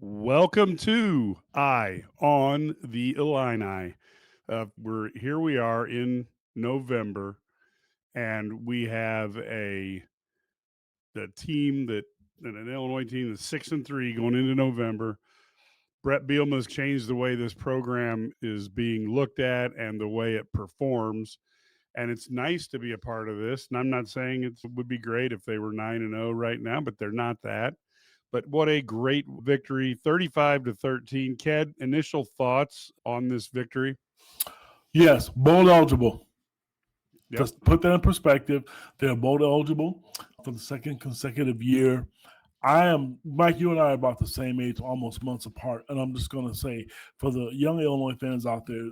Welcome to I on the Illini. We are in November, and we have the team that an Illinois team that's 6-3 going into November. Brett Bielema's changed the way this program is being looked at and the way it performs. And it's nice to be a part of this. And I'm not saying it would be great if they were 9-0 right now, but they're not that. But what a great victory, 35-13. Ked, initial thoughts on this victory? Yes, bowl eligible. Yep. Just put that in perspective. They're bowl eligible for the second consecutive year. Mike, you and I are about the same age, almost months apart. And I'm just going to say, for the young Illinois fans out there,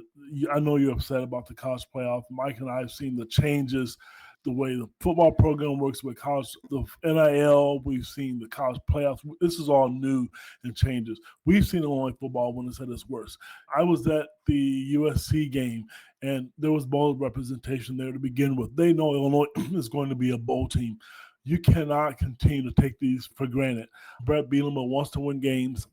I know you're upset about the college playoff. Mike and I have seen the changes, the way the football program works with college, the NIL. We've seen the college playoffs. This is all new and changes. We've seen Illinois football when it's at its worst. I was at the USC game, and there was bowl representation there to begin with. They know Illinois is going to be a bowl team. You cannot continue to take these for granted. Brett Bielema wants to win games.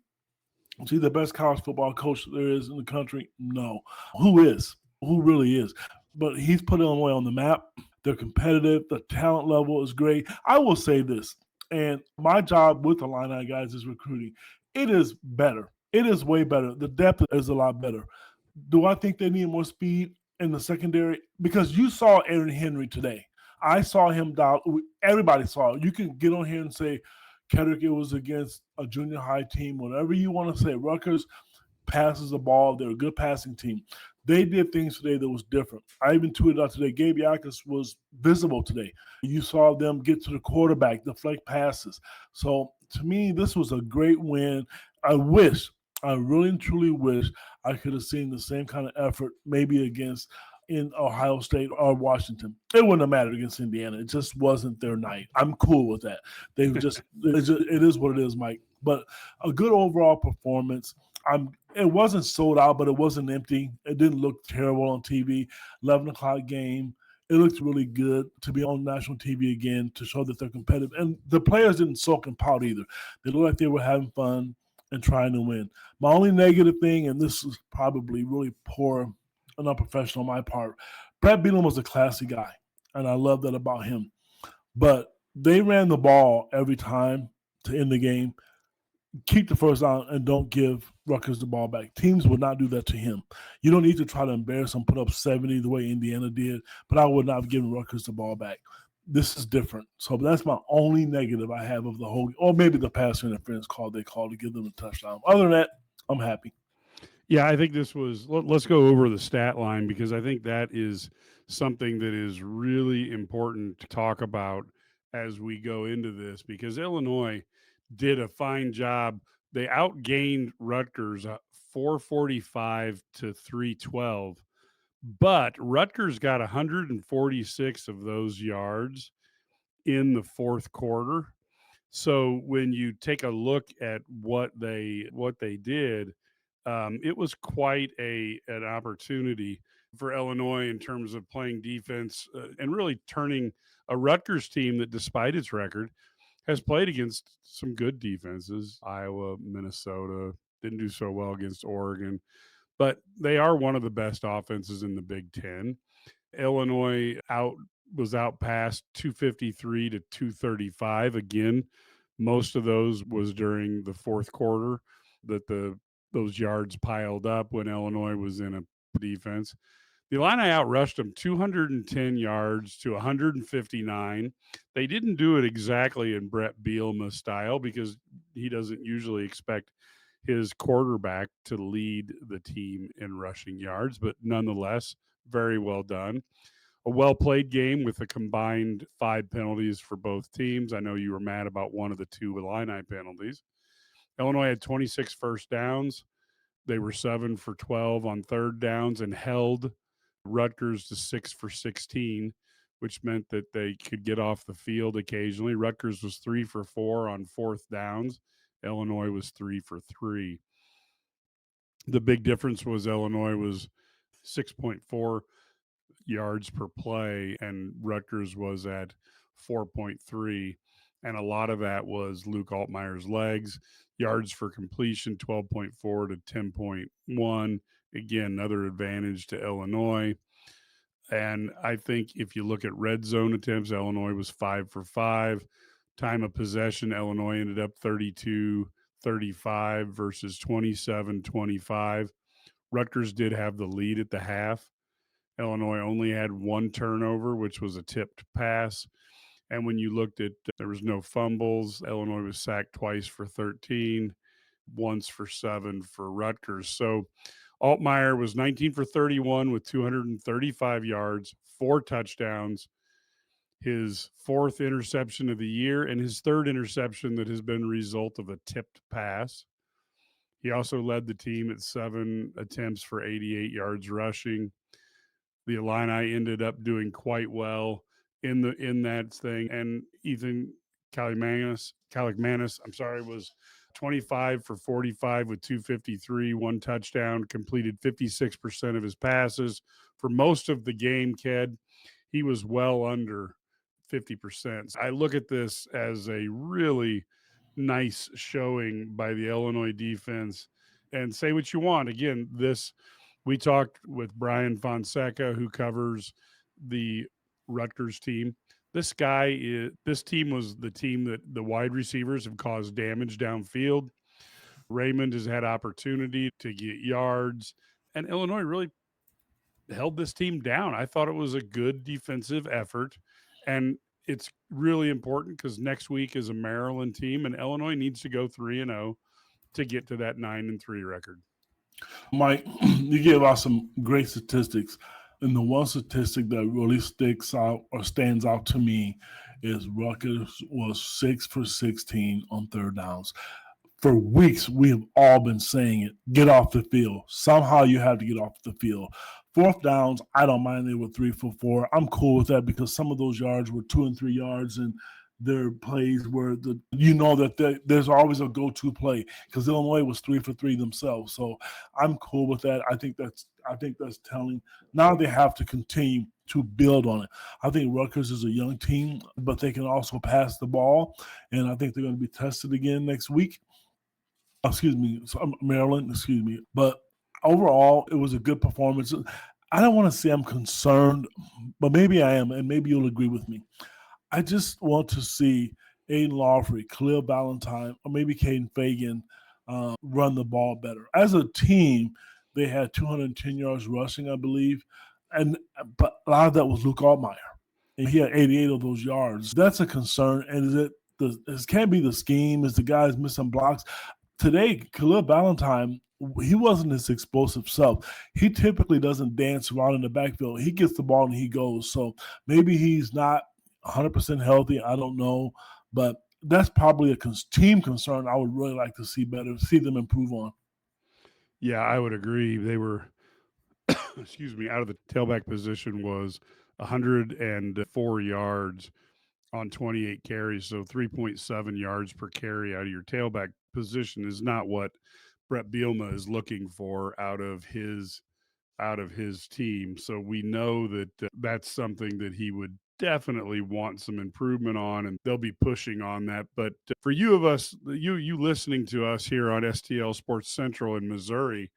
Is he the best college football coach there is in the country? No. Who is? Who really is? But he's put Illinois on the map. They're competitive. The talent level is great. I will say this, and my job with the IlliniGuys is recruiting. It is better. It is way better. The depth is a lot better. Do I think they need more speed in the secondary? Because you saw Aaron Henry today. I saw him down. Everybody saw it. You can get on here and say, Kedrick, it was against a junior high team, whatever you want to say. Rutgers passes the ball. They're a good passing team. They did things today that was different. I even tweeted out today, Gabe Yakas was visible today. You saw them get to the quarterback, deflect passes. So to me, this was a great win. I really and truly wish I could have seen the same kind of effort maybe against in Ohio State or Washington. It wouldn't have mattered against Indiana. It just wasn't their night. I'm cool with that. It is what it is, Mike. But a good overall performance. It wasn't sold out, but it wasn't empty. It didn't look terrible on TV. 11 o'clock game. It looked really good to be on national TV again to show that they're competitive. And the players didn't sulk and pout either. They looked like they were having fun and trying to win. My only negative thing, and this is probably really poor and unprofessional on my part, Brett Bielema was a classy guy, and I love that about him. But they ran the ball every time to end the game. Keep the first down and don't give Rutgers the ball back. Teams would not do that to him. You don't need to try to embarrass him, put up 70 the way Indiana did, but I would not have given Rutgers the ball back. This is different. So that's my only negative I have of the whole, or maybe the pass interference call they called to give them a touchdown. Other than that, I'm happy. Yeah, I think this was, let's go over the stat line because I think that is something that is really important to talk about as we go into this because Illinois did a fine job. They outgained Rutgers 445 to 312, but Rutgers got 146 of those yards in the fourth quarter. So when you take a look at what they did, it was quite an opportunity for Illinois in terms of playing defense and really turning a Rutgers team that, despite its record, has played against some good defenses. Iowa, Minnesota didn't do so well against Oregon, but they are one of the best offenses in the Big Ten. Illinois was outpassed 253 to 235 again. Most of those was during the fourth quarter that those yards piled up when Illinois was in a defense. The Illini outrushed them 210 yards to 159. They didn't do it exactly in Brett Bielema style because he doesn't usually expect his quarterback to lead the team in rushing yards, but nonetheless, very well done. A well-played game with a combined 5 penalties for both teams. I know you were mad about one of the two Illini penalties. Illinois had 26 first downs. They were 7 for 12 on third downs and held Rutgers to 6 for 16, which meant that they could get off the field occasionally. Rutgers was 3 for 4 on fourth downs. Illinois was 3 for 3. The big difference was Illinois was 6.4 yards per play, and Rutgers was at 4.3. And a lot of that was Luke Altmaier's legs. Yards for completion, 12.4 to 10.1. Again, another advantage to Illinois. And I think if you look at red zone attempts, Illinois was 5 for 5. Time of possession, Illinois ended up 32-35 versus 27-25. Rutgers did have the lead at the half. Illinois only had one turnover, which was a tipped pass. And when you looked at, there was no fumbles. Illinois was sacked twice for 13, once for 7 for Rutgers. So Altmaier was 19 for 31 with 235 yards, 4 touchdowns, his fourth interception of the year, and his third interception that has been a result of a tipped pass. He also led the team at 7 attempts for 88 yards rushing. The Illini ended up doing quite well in that thing. And Ethan Caligmanis, I'm sorry, was 25 for 45 with 253, one touchdown, completed 56% of his passes. For most of the game, Ked, he was well under 50%. I look at this as a really nice showing by the Illinois defense. And say what you want. Again, this we talked with Brian Fonseca, who covers the Rutgers team. This team was the team that the wide receivers have caused damage downfield. Raymond has had opportunity to get yards, and Illinois really held this team down. I thought it was a good defensive effort, and it's really important because next week is a Maryland team, and Illinois needs to go 3-0 to get to that 9-3 record. Mike, you gave out some great statistics. And the one statistic that really sticks out or stands out to me is Rutgers was 6 for 16 on third downs. For weeks, we have all been saying it. Get off the field. Somehow you have to get off the field. Fourth downs, I don't mind they were 3 for 4. I'm cool with that because some of those yards were 2 and 3 yards, and there are plays where there's always a go-to play because Illinois was 3 for 3 themselves. So I'm cool with that. I think that's telling. Now they have to continue to build on it. I think Rutgers is a young team, but they can also pass the ball, and I think they're going to be tested again next week. Maryland, But overall, it was a good performance. I don't want to say I'm concerned, but maybe I am, and maybe you'll agree with me. I just want to see Aiden Lawfrey, Khalil Ballantyne, or maybe Caden Fagan run the ball better. As a team, they had 210 yards rushing, I believe, but a lot of that was Luke Altmaier, and he had 88 of those yards. That's a concern, and it can't be the scheme? Is the guys missing blocks? Today, Khalil Ballantyne, he wasn't his explosive self. He typically doesn't dance around in the backfield. He gets the ball and he goes. So maybe he's not 100% healthy. I don't know. But that's probably a team concern I would really like to see them improve on. Yeah, I would agree. They were, out of the tailback position was 104 yards on 28 carries. So 3.7 yards per carry out of your tailback position is not what Brett Bielema is looking for out of his team. So we know that that's something that he would definitely want some improvement on, and they'll be pushing on that. But for you listening to us here on STL Sports Central in Missouri,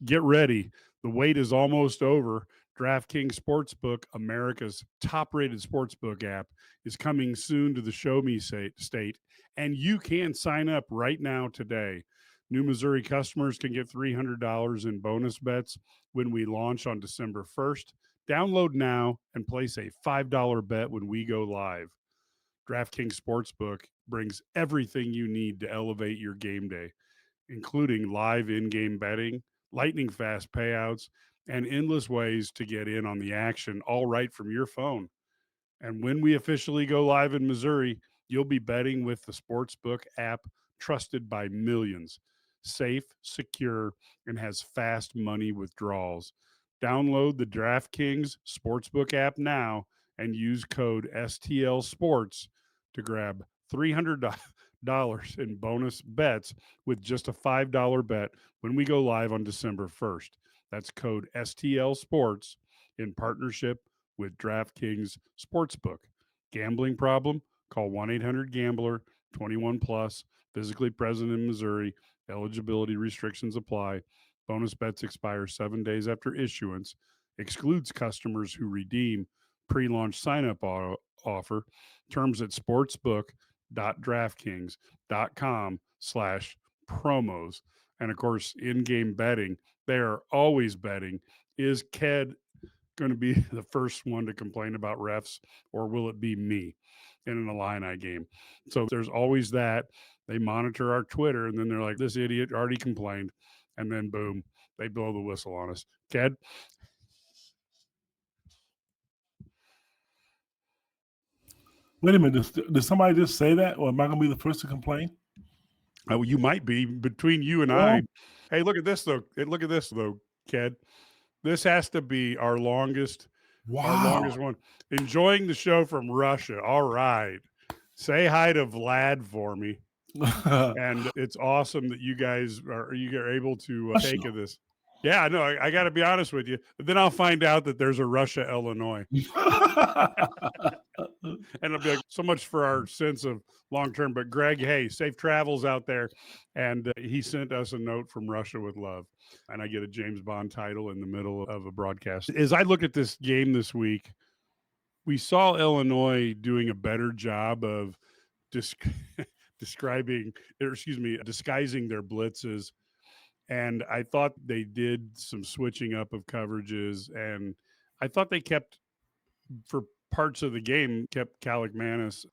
get ready. The wait is almost over. DraftKings Sportsbook, America's top-rated sportsbook app, is coming soon to the Show Me state, and you can sign up right now today. New Missouri customers can get $300 in bonus bets when we launch on December 1st. Download now and place a $5 bet when we go live. DraftKings Sportsbook brings everything you need to elevate your game day, including live in-game betting, lightning fast payouts, and endless ways to get in on the action, all right from your phone. And when we officially go live in Missouri, you'll be betting with the Sportsbook app trusted by millions. Safe, secure, and has fast money withdrawals. Download the DraftKings Sportsbook app now and use code STL Sports to grab $300 in bonus bets with just a $5 bet when we go live on December 1st. That's code STL Sports in partnership with DraftKings Sportsbook. Gambling problem? Call 1-800-GAMBLER, 21 plus, Physically present in Missouri. Eligibility restrictions apply. Bonus bets expire 7 days after issuance. Excludes customers who redeem pre-launch sign-up offer. Terms at sportsbook.draftkings.com/promos. And of course, in-game betting. They are always betting. Is Ked going to be the first one to complain about refs, or will it be me in an Illini game? So there's always that. They monitor our Twitter, and then they're like, this idiot already complained. And then boom, they blow the whistle on us. Ked? Wait a minute. Did somebody just say that? Or am I going to be the first to complain? Oh, you might be. Between you and Well, I. Hey, look at this, though. Look at this, though, Ked. This has to be our longest wow. one. Enjoying the show from Russia. All right. Say hi to Vlad for me. And it's awesome that you guys are able to take of this. Yeah, no, I got to be honest with you. But then I'll find out that there's a Russia, Illinois. And it'll be like, so much for our sense of long term. But Greg, hey, safe travels out there. And he sent us a note from Russia with love. And I get a James Bond title in the middle of a broadcast. As I look at this game this week, we saw Illinois doing a better job of disguising their blitzes. And I thought they did some switching up of coverages. And I thought they kept, for parts of the game, kept Cagley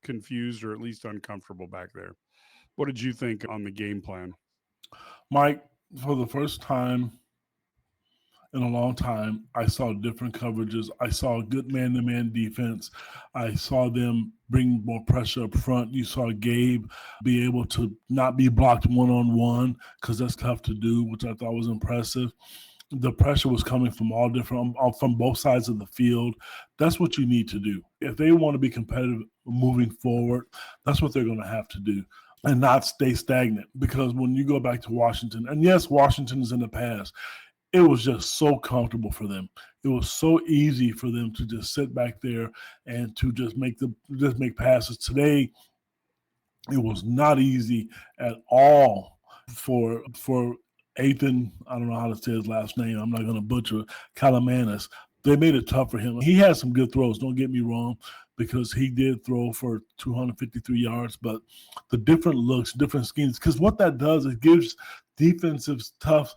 confused or at least uncomfortable back there. What did you think on the game plan? Mike, for the first time in a long time, I saw different coverages. I saw good man-to-man defense. I saw them bring more pressure up front. You saw Gabe be able to not be blocked one-on-one because that's tough to do, which I thought was impressive. The pressure was coming from all different, from both sides of the field. That's what you need to do. If they want to be competitive moving forward, that's what they're going to have to do and not stay stagnant. Because when you go back to Washington, and yes, Washington is in the past, it was just so comfortable for them. It was so easy for them to just sit back there and to just make passes. Today, it was not easy at all for Ethan. I don't know how to say his last name. I'm not going to butcher Kalamanis. They made it tough for him. He had some good throws. Don't get me wrong, because he did throw for 253 yards. But the different looks, different schemes, because what that does, it gives defensives tough.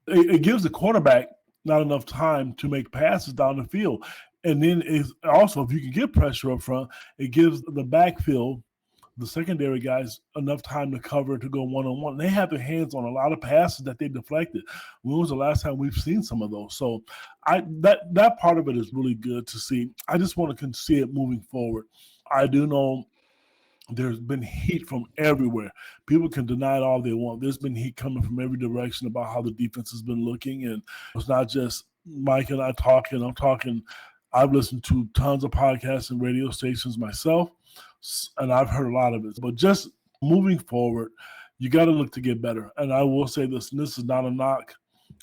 It gives the quarterback not enough time to make passes down the field. And then it's also, if you can get pressure up front, it gives the backfield, the secondary guys, enough time to cover to go one-on-one. They have their hands on a lot of passes that they deflected. When was the last time we've seen some of those? So that part of it is really good to see. I just want to see it moving forward. I do know there's been heat from everywhere. People can deny it all they want. There's been heat coming from every direction about how the defense has been looking. And it's not just Mike and I talking. I've listened to tons of podcasts and radio stations myself, and I've heard a lot of it. But just moving forward, you got to look to get better. And I will say this, and this is not a knock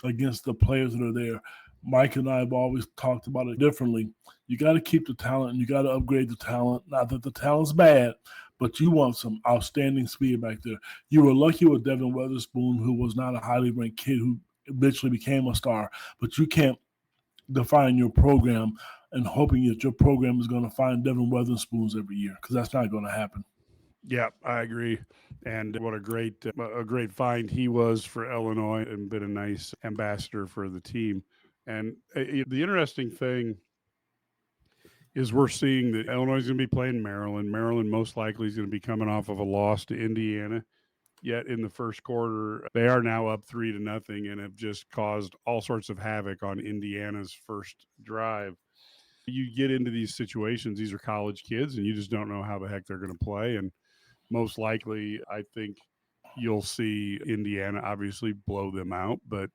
against the players that are there. Mike and I have always talked about it differently. You got to keep the talent and you got to upgrade the talent. Not that the talent's bad, but you want some outstanding speed back there. You were lucky with Devin Weatherspoon, who was not a highly ranked kid who eventually became a star, but you can't define your program and hoping that your program is going to find Devin Weatherspoons every year, because that's not going to happen. Yeah, I agree. And what a great find he was for Illinois and been a nice ambassador for the team. And the interesting thing is we're seeing that Illinois is going to be playing Maryland. Maryland most likely is going to be coming off of a loss to Indiana. Yet in the first quarter, they are now up 3-0 and have just caused all sorts of havoc on Indiana's first drive. You get into these situations, these are college kids, and you just don't know how the heck they're going to play. And most likely, I think you'll see Indiana obviously blow them out. But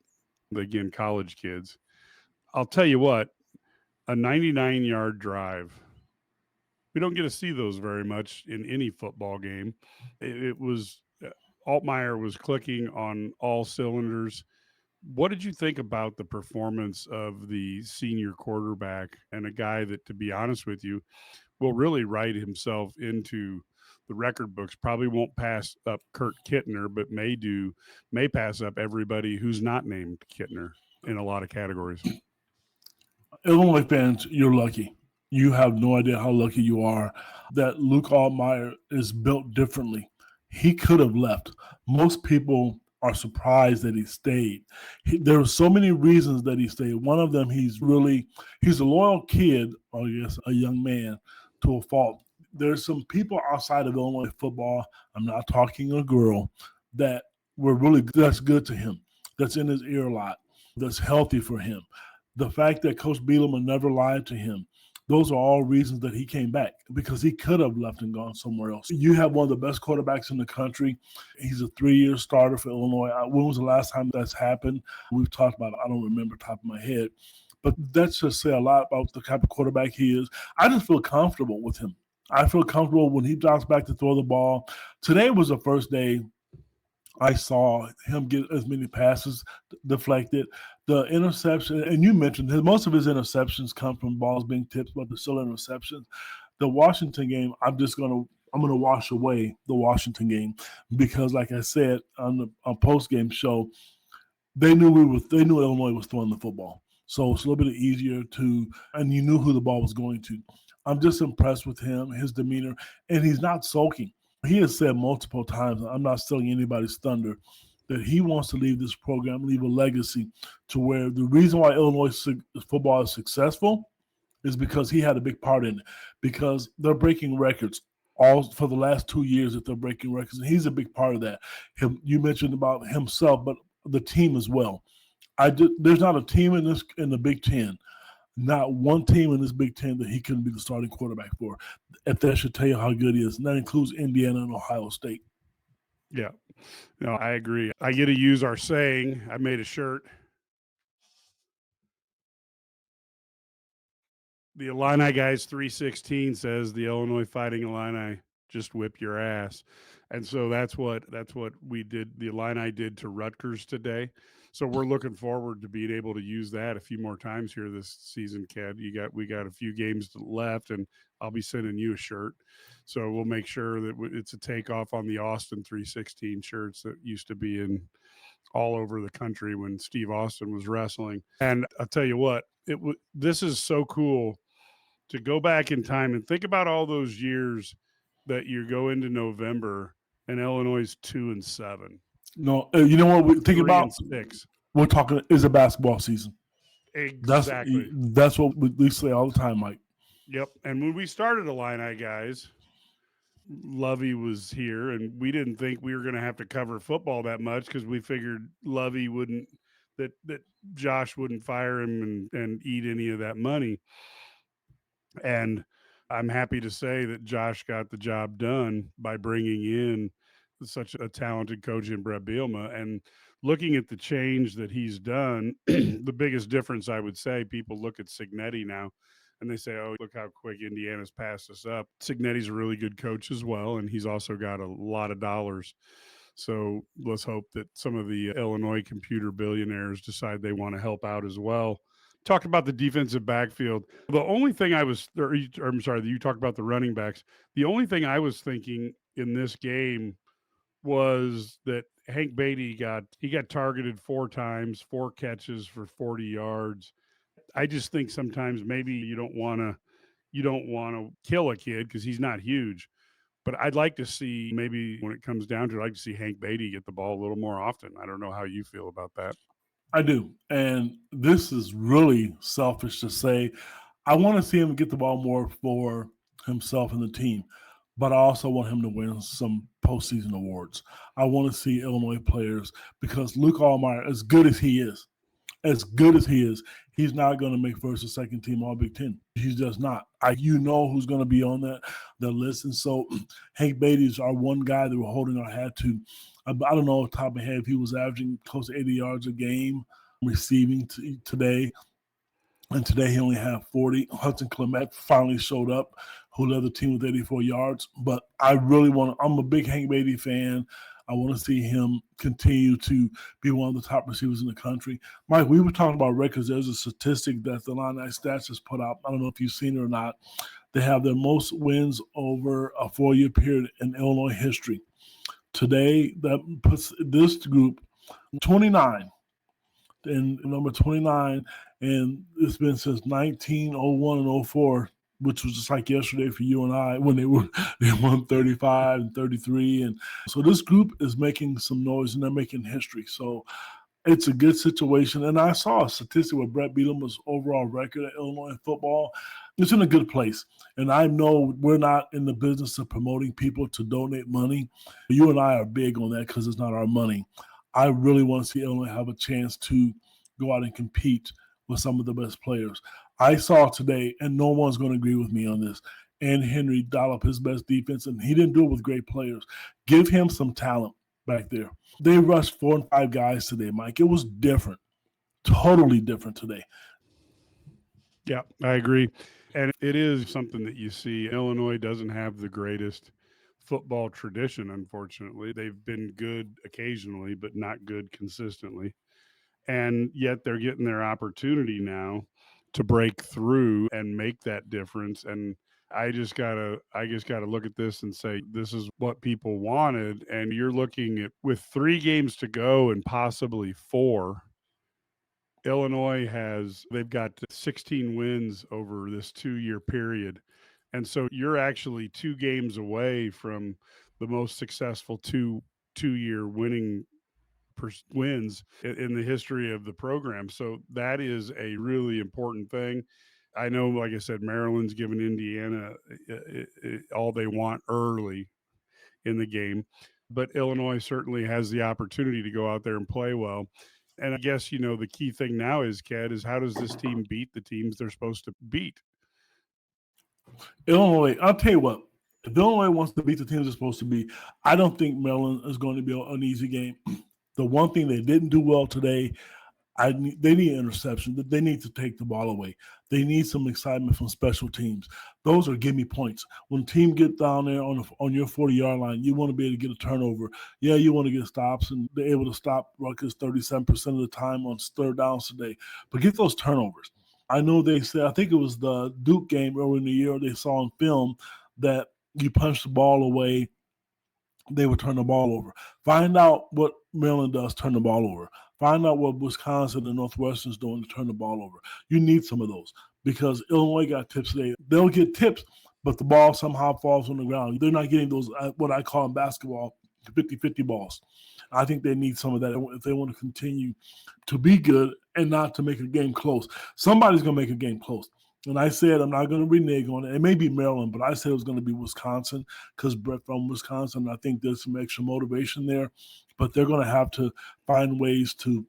again, college kids. I'll tell you what, a 99-yard drive, we don't get to see those very much in any football game. It was Altmaier was clicking on all cylinders. What did you think about the performance of the senior quarterback and a guy that, to be honest with you, will really write himself into the record books probably won't pass up Kurt Kittner, but may pass up everybody who's not named Kittner in a lot of categories. Illinois fans, you're lucky. You have no idea how lucky you are that Luke Altmaier is built differently. He could have left. Most people are surprised that he stayed. There were so many reasons that he stayed. One of them, he's a loyal kid, or yes, a young man to a fault. There's some people outside of Illinois football, I'm not talking a girl, that that's good to him, that's in his ear a lot, that's healthy for him. The fact that Coach Bielema never lied to him, those are all reasons that he came back, because he could have left and gone somewhere else. You have one of the best quarterbacks in the country. He's a 3-year starter for Illinois. When was the last time that's happened? We've talked about it. I don't remember top of my head. But that's just say a lot about the type of quarterback he is. I just feel comfortable with him. I feel comfortable when he drops back to throw the ball. Today was the first day I saw him get as many passes deflected. The interception, and you mentioned most of his interceptions come from balls being tipped, but they're still interceptions. The Washington game, I'm gonna wash away the Washington game, because, like I said on the post game show, they knew Illinois was throwing the football, so it's a little bit easier and you knew who the ball was going to. I'm just impressed with him, his demeanor, and he's not sulking. He has said multiple times, I'm not stealing anybody's thunder, that he wants to leave this program, leave a legacy to where the reason why Illinois football is successful is because he had a big part in it, because they're breaking records all for the last 2 years that they're breaking records, and he's a big part of that. You mentioned about himself, but the team as well. There's not a team in the Big Ten, not one team in this Big Ten that he couldn't be the starting quarterback for. If that should tell you how good he is, and that includes Indiana and Ohio State. Yeah, no, I agree. I get to use our saying. I made a shirt. The Illini Guys 316 says the Illinois Fighting Illini just whip your ass. And so that's what we did. The Illini did to Rutgers today. So we're looking forward to being able to use that a few more times here this season, Ked. We got a few games left, and I'll be sending you a shirt. So we'll make sure that it's a takeoff on the Austin 316 shirts that used to be in all over the country when Steve Austin was wrestling. And I'll tell you what, this is so cool to go back in time and think about all those years that you go into November and Illinois is 2-7. No, you know what we think about? 6. We're talking is a basketball season. Exactly. That's what we say all the time, Mike. Yep. And when we started Illini Guys, Lovey was here, and we didn't think we were going to have to cover football that much because we figured Lovey wouldn't that Josh wouldn't fire him and eat any of that money. And I'm happy to say that Josh got the job done by bringing in such a talented coach in Brett Bielema. And looking at the change that he's done, the biggest difference, I would say, people look at Cignetti now and they say, oh, look how quick Indiana's passed us up. Cignetti's a really good coach as well, and he's also got a lot of dollars. So let's hope that some of the Illinois computer billionaires decide they want to help out as well. Talked about the defensive backfield. The only thing I'm sorry, you talked about the running backs. The only thing I was thinking in this game was that Hank Beatty got targeted 4 times, 4 catches for 40 yards. I just think sometimes maybe you don't want to kill a kid because he's not huge. But I'd like to see, maybe when it comes down to it, I'd like to see Hank Beatty get the ball a little more often. I don't know how you feel about that. I do. And this is really selfish to say. I want to see him get the ball more for himself and the team, but I also want him to win some postseason awards. I want to see Illinois players, because Luke Altmaier, as good as he is, he's not going to make first or second team All Big Ten. He's just not. You know who's going to be on the list. And so Hank Beatty is our one guy that we're holding our hat to. I don't know off the top of my head if he was averaging close to 80 yards a game receiving today. And today he only had 40. Hudson Clement finally showed up, who led the team with 84 yards. But I'm a big Hank Beatty fan. I want to see him continue to be one of the top receivers in the country. Mike, we were talking about records. There's a statistic that the Illini Stats has put out. I don't know if you've seen it or not. They have their most wins over a 4-year period in Illinois history. Today, that puts this group 29 and number 29, and it's been since 1901 and '04, which was just like yesterday for you and I when they won 35 and 33, and so this group is making some noise and they're making history. So it's a good situation. And I saw a statistic where Brett Bielema's overall record at Illinois in football. It's in a good place. And I know we're not in the business of promoting people to donate money. You and I are big on that because it's not our money. I really want to see Illinois have a chance to go out and compete with some of the best players. I saw today, and no one's going to agree with me on this, and Henry dialed up his best defense, and he didn't do it with great players. Give him some talent back there. They rushed 4 and 5 guys today, Mike. It was different, totally different today. Yeah, I agree. And it is something that you see. Illinois doesn't have the greatest football tradition, unfortunately. They've been good occasionally, but not good consistently. And yet they're getting their opportunity now to break through and make that difference. And I just gotta look at this and say this is what people wanted. And you're looking at with 3 games to go and possibly four. Illinois they've got 16 wins over this 2-year period. And so you're actually 2 games away from the most successful two-year wins in the history of the program. So that is a really important thing. I know, like I said, Maryland's given Indiana all they want early in the game, but Illinois certainly has the opportunity to go out there and play well. And I guess, the key thing now is, Ked, is how does this team beat the teams they're supposed to beat? Illinois, I'll tell you what, if Illinois wants to beat the teams they're supposed to be, I don't think Maryland is going to be an easy game. The one thing they didn't do well today, they need interception. They need to take the ball away. They need some excitement from special teams. Those are give me points. When a team get down there on your 40-yard line, you want to be able to get a turnover. Yeah, you want to get stops, and they're able to stop Rutgers 37% of the time on third downs today. But get those turnovers. I know they said, I think it was the Duke game earlier in the year, they saw on film that you punch the ball away, they would turn the ball over. Find out what Maryland does, turn the ball over. Find out what Wisconsin and Northwestern's doing to turn the ball over. You need some of those because Illinois got tips today. They'll get tips, but the ball somehow falls on the ground. They're not getting those, what I call in basketball, 50-50 balls. I think they need some of that if they want to continue to be good and not to make a game close. Somebody's going to make a game close. And I said I'm not going to renege on it. It may be Maryland, but I said it was going to be Wisconsin because Brett from Wisconsin. I think there's some extra motivation there. But they're going to have to find ways to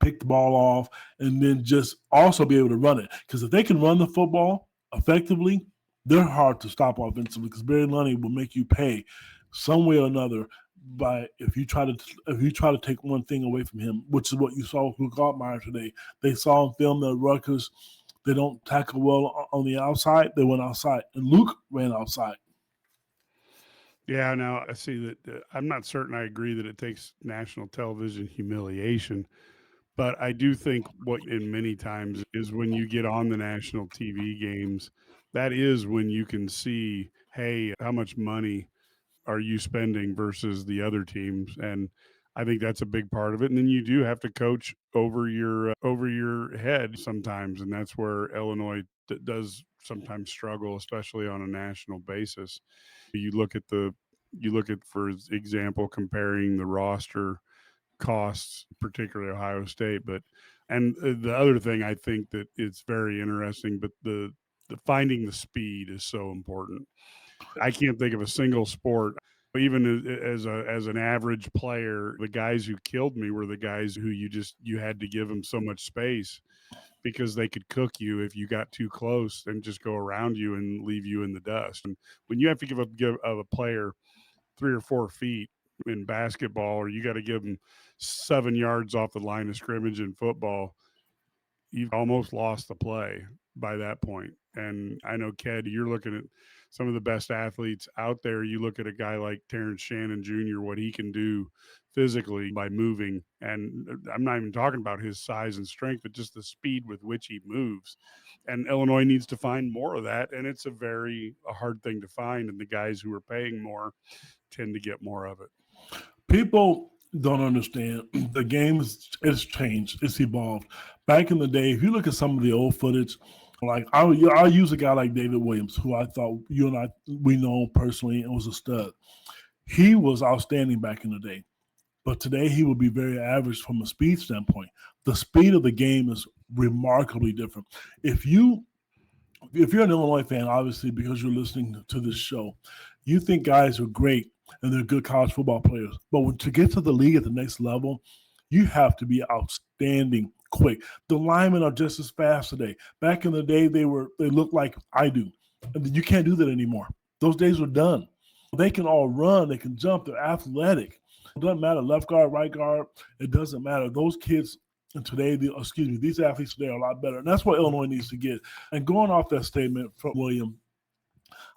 pick the ball off and then just also be able to run it. Because if they can run the football effectively, they're hard to stop offensively because Barry Lunny will make you pay some way or another by if you try to take one thing away from him, which is what you saw with Luke Altmaier today. They saw him film that Rutgers – they don't tackle well on the outside. They went outside, and Luke ran outside. Yeah, now I see that I'm not certain I agree that it takes national television humiliation, but I do think what in many times is when you get on the national TV games, that is when you can see, hey, how much money are you spending versus the other teams? And I think that's a big part of it. And then you do have to coach over your head sometimes, and that's where Illinois does sometimes struggle, especially on a national basis. You look at for example, comparing the roster costs, particularly Ohio State, but and the other thing I think that it's very interesting, but the finding the speed is so important. I can't think of a single sport, even as an average player, the guys who killed me were the guys who you had to give them so much space because they could cook you if you got too close and just go around you and leave you in the dust. And when you have to give a player 3 or 4 feet in basketball, or you got to give them 7 yards off the line of scrimmage in football, you've almost lost the play by that point. And I know, Ked, you're looking at some of the best athletes out there. You look at a guy like Terrence Shannon Jr., what he can do physically by moving. And I'm not even talking about his size and strength, but just the speed with which he moves. And Illinois needs to find more of that. And it's a hard thing to find. And the guys who are paying more tend to get more of it. People don't understand the game has changed. It's evolved. Back in the day, if you look at some of the old footage, like I'll use a guy like David Williams, who I thought you and I we know personally and was a stud. He was outstanding back in the day, but today he would be very average from a speed standpoint. The speed of the game is remarkably different. If you if you're an Illinois fan, obviously because you're listening to this show, you think guys are great and they're good college football players. But to get to the league at the next level, you have to be outstanding quick. The linemen are just as fast today. Back in the day, they looked like I do. And you can't do that anymore. Those days are done. They can all run, they can jump, they're athletic. It doesn't matter, left guard, right guard, it doesn't matter. Those kids today, these athletes today are a lot better. And that's what Illinois needs to get. And going off that statement from William,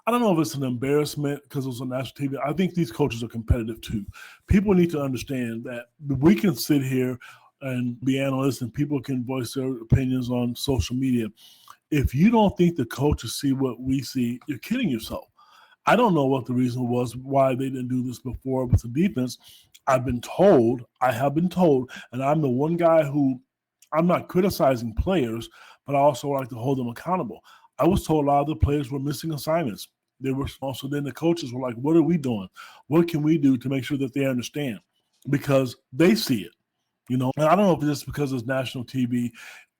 I don't know if it's an embarrassment because it was on national TV. I think these coaches are competitive too. People need to understand that we can sit here and be analysts and people can voice their opinions on social media. If you don't think the coaches see what we see, you're kidding yourself. I don't know what the reason was why they didn't do this before with the defense. I have been told, and I'm the one guy who I'm not criticizing players, but I also like to hold them accountable. I was told a lot of the players were missing assignments. They were also then the coaches were like, what are we doing? What can we do to make sure that they understand? Because they see it, And I don't know if it's just because it's national TV.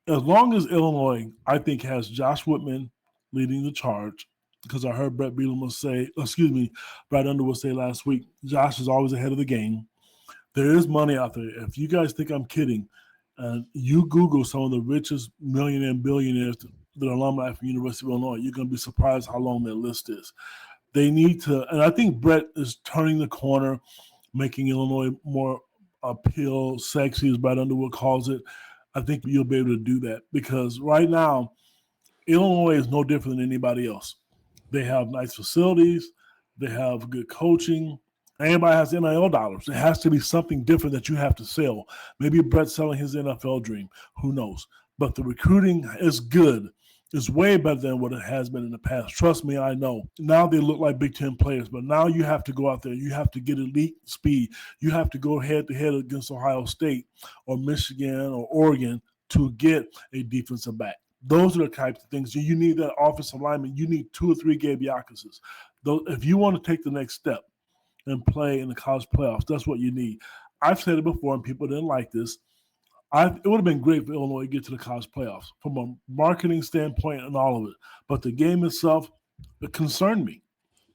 As long as Illinois, I think, has Josh Whitman leading the charge, because I heard Brad Underwood say last week, Josh is always ahead of the game. There is money out there. If you guys think I'm kidding, you Google some of the richest millionaire and billionaires that are alumni from University of Illinois, you're going to be surprised how long their list is. They need to, and I think Brett is turning the corner, making Illinois more appeal, sexy, as Brad Underwood calls it. I think you'll be able to do that because right now, Illinois is no different than anybody else. They have nice facilities. They have good coaching. Everybody has NIL dollars. It has to be something different that you have to sell. Maybe Brett's selling his NFL dream. Who knows? But the recruiting is good. It's way better than what it has been in the past. Trust me, I know. Now they look like Big Ten players, but now you have to go out there. You have to get elite speed. You have to go head-to-head against Ohio State or Michigan or Oregon to get a defensive back. Those are the types of things. You need that offensive lineman. You need 2 or 3 Gabe Yakuses. If you want to take the next step and play in the college playoffs, that's what you need. I've said it before, and people didn't like this. It would have been great for Illinois to get to the college playoffs from a marketing standpoint and all of it. But the game itself, it concerned me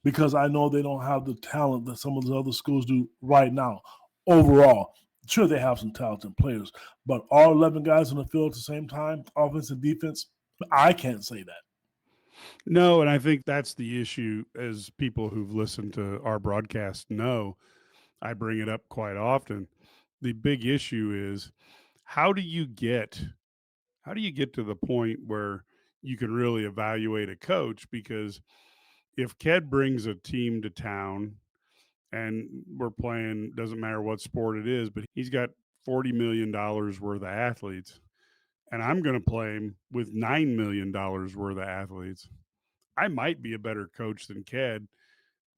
because I know they don't have the talent that some of the other schools do right now overall. Sure, they have some talented players, but all 11 guys on the field at the same time, offense and defense, I can't say that. No, and I think that's the issue, as people who've listened to our broadcast know. I bring it up quite often. The big issue is how do you get how do you get to the point where you can really evaluate a coach? Because if Ked brings a team to town and we're playing, doesn't matter what sport it is, but he's got $40 million worth of athletes, and I'm going to play him with $9 million worth of athletes. I might be a better coach than Ked,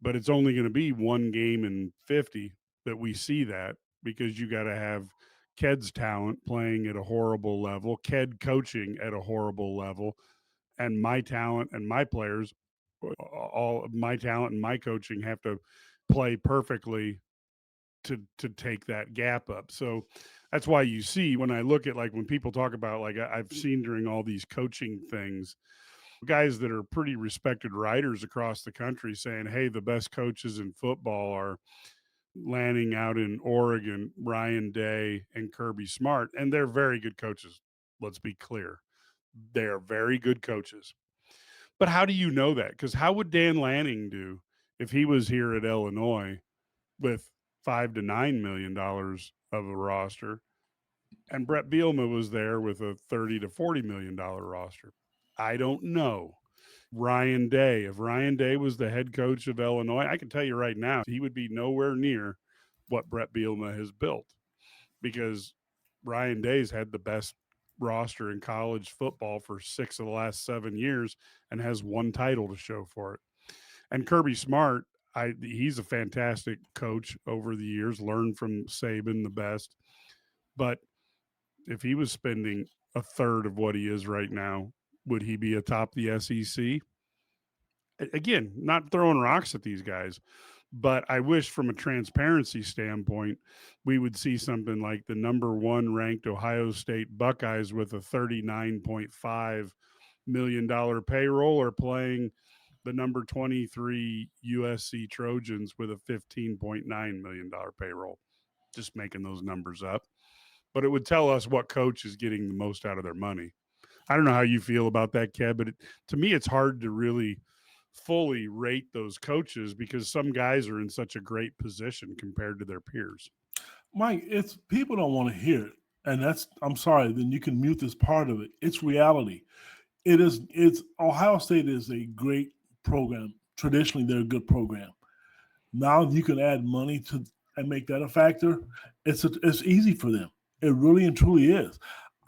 but it's only going to be one game in 50 that we see that, because you got to have Ked's talent playing at a horrible level, Ked coaching at a horrible level, and my talent and my players, all of my talent and my coaching have to play perfectly to take that gap up. So that's why you see, when I look at, like, when people talk about, like, I've seen during all these coaching things, guys that are pretty respected writers across the country saying, hey, the best coaches in football are landing out in Oregon, Ryan Day and Kirby Smart. And they're very good coaches. Let's be clear. They're very good coaches. But how do you know that? Because how would Dan Lanning do if he was here at Illinois with $5 to $9 million of a roster, and Brett Bielema was there with a $30 to $40 million roster? I don't know. Ryan Day. If Ryan Day was the head coach of Illinois, I can tell you right now, he would be nowhere near what Brett Bielema has built because Ryan Day's had the best roster in college football for 6 of the last 7 years and has one title to show for it. And Kirby Smart, he's a fantastic coach over the years, learned from Saban the best. But if he was spending a third of what he is right now, would he be atop the SEC? Again, not throwing rocks at these guys, but I wish from a transparency standpoint, we would see something like the number one ranked Ohio State Buckeyes with a $39.5 million payroll or playing the number 23 USC Trojans with a $15.9 million payroll. Just making those numbers up. But it would tell us what coach is getting the most out of their money. I don't know how you feel about that, Kev, but to me, it's hard to really fully rate those coaches because some guys are in such a great position compared to their peers. Mike, it's people don't want to hear it. And that's, I'm sorry, then you can mute this part of it. It's reality. It's Ohio State is a great program. Traditionally, they're a good program. Now you can add money to and make that a factor. It's easy for them. It really and truly is.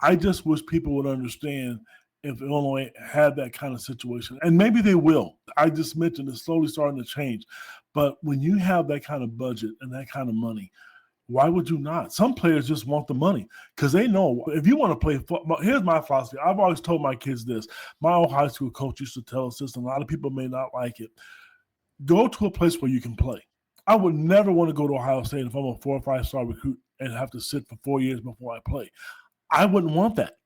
I just wish people would understand if Illinois had that kind of situation, and maybe they will. I just mentioned it's slowly starting to change, but when you have that kind of budget and that kind of money, why would you not? Some players just want the money because they know if you want to play football. Here's my philosophy. I've always told my kids this. My old high school coach used to tell us this, and a lot of people may not like it. Go to a place where you can play. I would never want to go to Ohio State if I'm a 4 or 5 star recruit and have to sit for 4 years before I play. I wouldn't want that.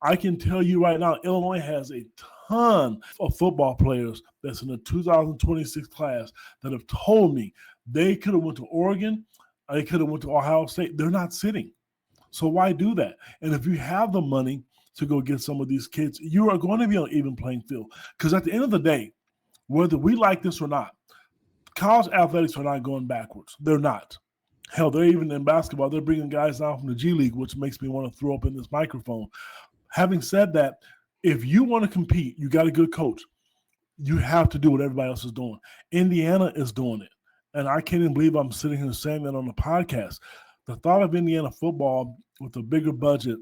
I can tell you right now, Illinois has a ton of football players that's in the 2026 class that have told me they could have went to Oregon, they could have went to Ohio State. They're not sitting. So why do that? And if you have the money to go get some of these kids, you are going to be on an even playing field. Because at the end of the day, whether we like this or not, college athletics are not going backwards. They're not. Hell, they're even in basketball. They're bringing guys down from the G League, which makes me want to throw up in this microphone. Having said that, if you want to compete, you got a good coach. You have to do what everybody else is doing. Indiana is doing it. And I can't even believe I'm sitting here saying that on the podcast. The thought of Indiana football with a bigger budget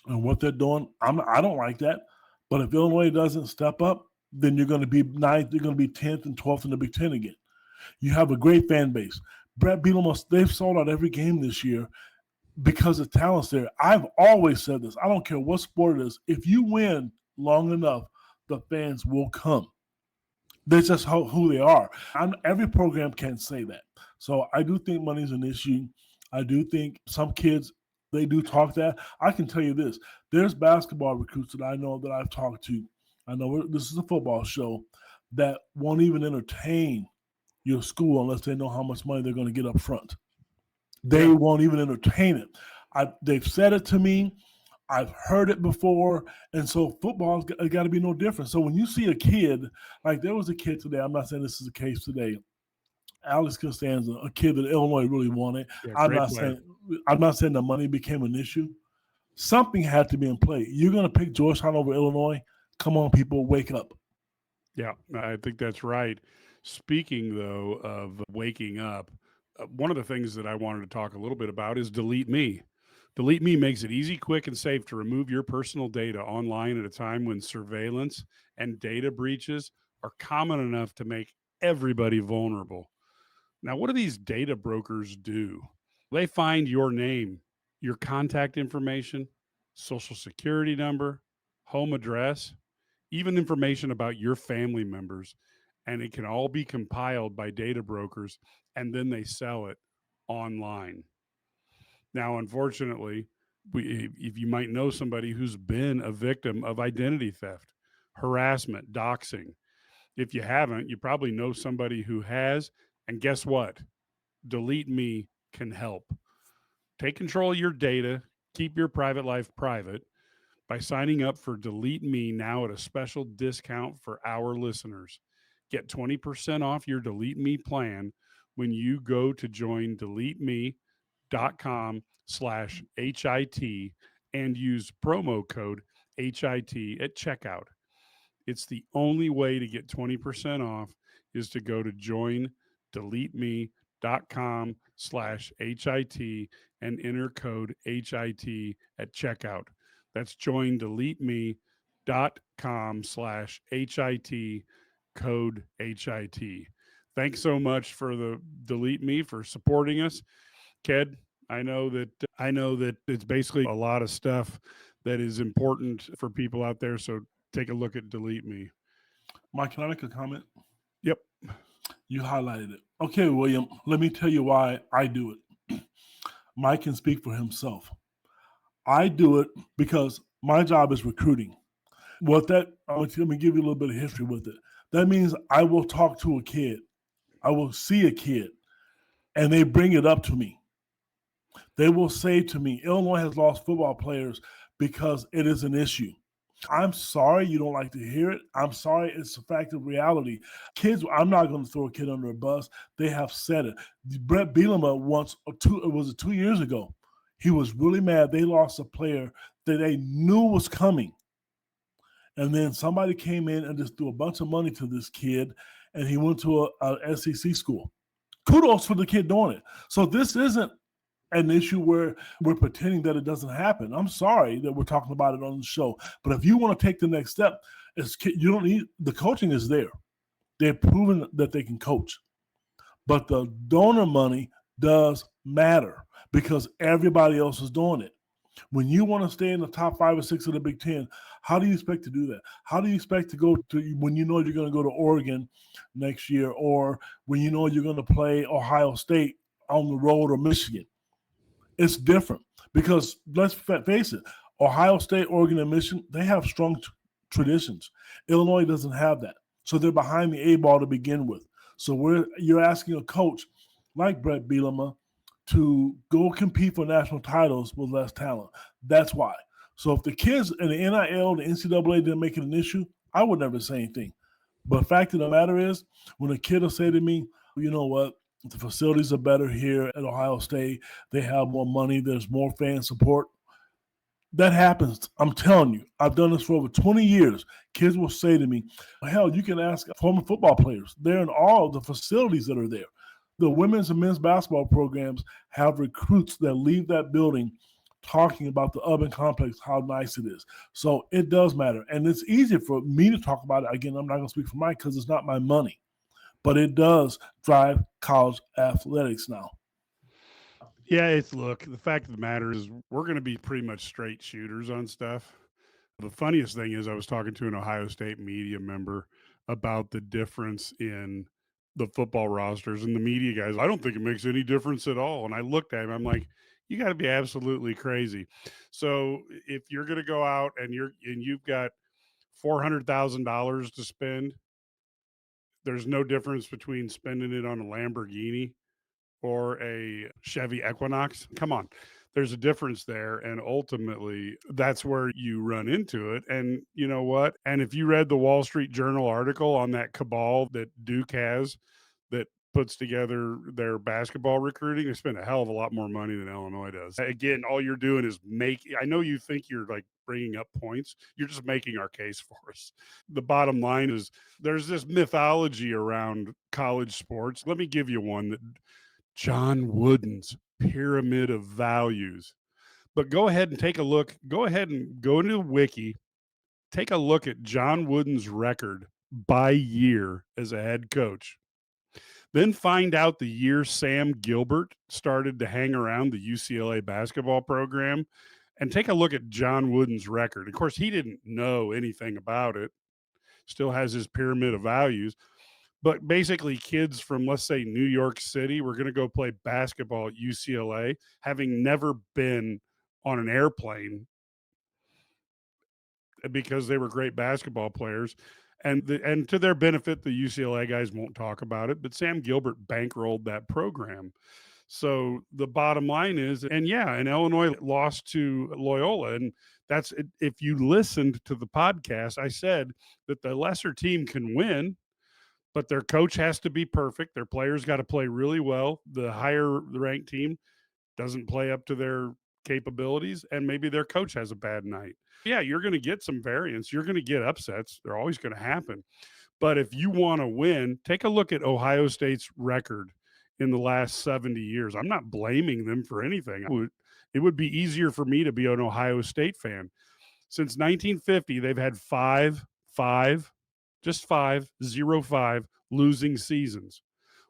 and what they're doing, I don't like that. But if Illinois doesn't step up, then you're going to be ninth, you're going to be 10th and 12th in the Big Ten again. You have a great fan base. Brett Bielema, they've sold out every game this year because of talent's there. I've always said this. I don't care what sport it is. If you win long enough, the fans will come. That's just who they are. Every program can't say that. So I do think money's an issue. I do think some kids, they do talk that. I can tell you this. There's basketball recruits that I know that I've talked to. I know this is a football show that won't even entertain your school unless they know how much money they're going to get up front. They won't even entertain it. They've said it to me. I've heard it before. And so football's got to be no different. So when you see a kid, like there was a kid today, I'm not saying this is the case today, Alex Costanza, a kid that Illinois really wanted. Yeah, I'm not saying the money became an issue. Something had to be in play. You're going to pick Georgetown over Illinois? Come on, people, wake up. Yeah, I think that's right. Speaking, though, of waking up, one of the things that I wanted to talk a little bit about is Delete Me. Delete Me makes it easy, quick, and safe to remove your personal data online at a time when surveillance and data breaches are common enough to make everybody vulnerable. Now, what do these data brokers do? They find your name, your contact information, social security number, home address, even information about your family members, and it can all be compiled by data brokers and then they sell it online. Now, unfortunately, if you might know somebody who's been a victim of identity theft, harassment, doxing, if you haven't, you probably know somebody who has. And guess what? Delete Me can help. Take control of your data, keep your private life private by signing up for Delete Me now at a special discount for our listeners. Get 20% off your Delete Me plan when you go to join deleteme.com/HIT and use promo code HIT at checkout. It's the only way to get 20% off is to go to joindeleteme.com/HIT and enter code HIT at checkout. That's joindeleteme.com/HIT, code HIT. Thanks so much for the Delete Me for supporting us. Ked, I know that it's basically a lot of stuff that is important for people out there. So take a look at Delete Me. Mike, can I make a comment? Yep. You highlighted it. Okay, William, let me tell you why I do it. Mike can speak for himself. I do it because my job is recruiting. Let me give you a little bit of history with it. That means I will talk to a kid, I will see a kid, and they bring it up to me. They will say to me, Illinois has lost football players because it is an issue. I'm sorry you don't like to hear it. I'm sorry, it's a fact of reality. Kids, I'm not going to throw a kid under a bus. They have said it. Brett Bielema it was 2 years ago. He was really mad. They lost a player that they knew was coming. And then somebody came in and just threw a bunch of money to this kid, and he went to a SEC school. Kudos for the kid doing it. So this isn't an issue where we're pretending that it doesn't happen. I'm sorry that we're talking about it on the show, but if you want to take the next step, you don't need the coaching is there. They've proven that they can coach, but the donor money does matter because everybody else is doing it. When you want to stay in the top 5 or 6 of the Big Ten, how do you expect to do that? How do you expect to go to when you know you're going to go to Oregon next year, or when you know you're going to play Ohio State on the road or Michigan? It's different because let's face it, Ohio State, Oregon, and Michigan, they have strong traditions. Illinois doesn't have that. So they're behind the A-ball to begin with. So you're asking a coach like Brett Bielema to go compete for national titles with less talent. That's why. So if the kids in the NIL, the NCAA didn't make it an issue, I would never say anything. But the fact of the matter is, when a kid will say to me, you know what, the facilities are better here at Ohio State, they have more money, there's more fan support. That happens. I'm telling you, I've done this for over 20 years. Kids will say to me, hell, you can ask former football players. They're in all the facilities that are there. The women's and men's basketball programs have recruits that leave that building talking about the urban complex, how nice it is. So it does matter. And it's easy for me to talk about it. Again, I'm not going to speak for Mike because it's not my money. But it does drive college athletics now. Yeah, look, the fact of the matter is we're going to be pretty much straight shooters on stuff. The funniest thing is I was talking to an Ohio State media member about the difference in the football rosters and the media guys. I don't think it makes any difference at all. And I looked at him, I'm like, you got to be absolutely crazy. So if you're going to go out and you've got $400,000 to spend, there's no difference between spending it on a Lamborghini or a Chevy Equinox. Come on. There's a difference there. And ultimately, that's where you run into it. And you know what? And if you read the Wall Street Journal article on that cabal that Duke has that puts together their basketball recruiting, they spend a hell of a lot more money than Illinois does. Again, all you're doing is I know you think you're like bringing up points. You're just making our case for us. The bottom line is there's this mythology around college sports. Let me give you one that John Wooden's pyramid of values. But go ahead and take a look. Go ahead and go into the wiki. Take a look at John Wooden's record by year as a head coach. Then find out the year Sam Gilbert started to hang around the UCLA basketball program and take a look at John Wooden's record. Of course, he didn't know anything about it, still has his pyramid of values. But basically, kids from, let's say, New York City were going to go play basketball at UCLA, having never been on an airplane because they were great basketball players. And to their benefit, the UCLA guys won't talk about it, but Sam Gilbert bankrolled that program. So the bottom line is, and yeah, and Illinois lost to Loyola. And that's if you listened to the podcast, I said that the lesser team can win, but their coach has to be perfect. Their players got to play really well. The higher ranked team doesn't play up to their capabilities, and maybe their coach has a bad night. Yeah, you're going to get some variance. You're going to get upsets. They're always going to happen. But if you want to win, take a look at Ohio State's record in the last 70 years. I'm not blaming them for anything. It would be easier for me to be an Ohio State fan. Since 1950, they've had just five, 0-5 losing seasons.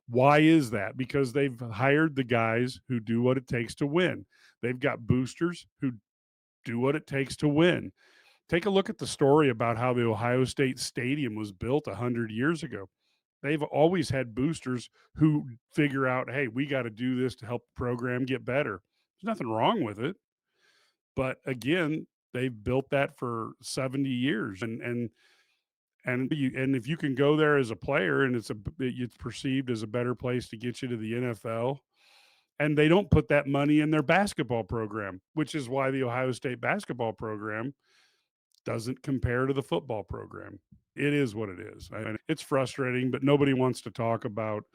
Why is that? Because they've hired the guys who do what it takes to win. They've got boosters who do what it takes to win. Take a look at the story about how the Ohio State Stadium was built 100 years ago. They've always had boosters who figure out, hey, we got to do this to help the program get better. There's nothing wrong with it. But again, they've built that for 70 years. And if you can go there as a player and it's perceived as a better place to get you to the NFL, and they don't put that money in their basketball program, which is why the Ohio State basketball program doesn't compare to the football program. It is what it is. And it's frustrating, but nobody wants to talk about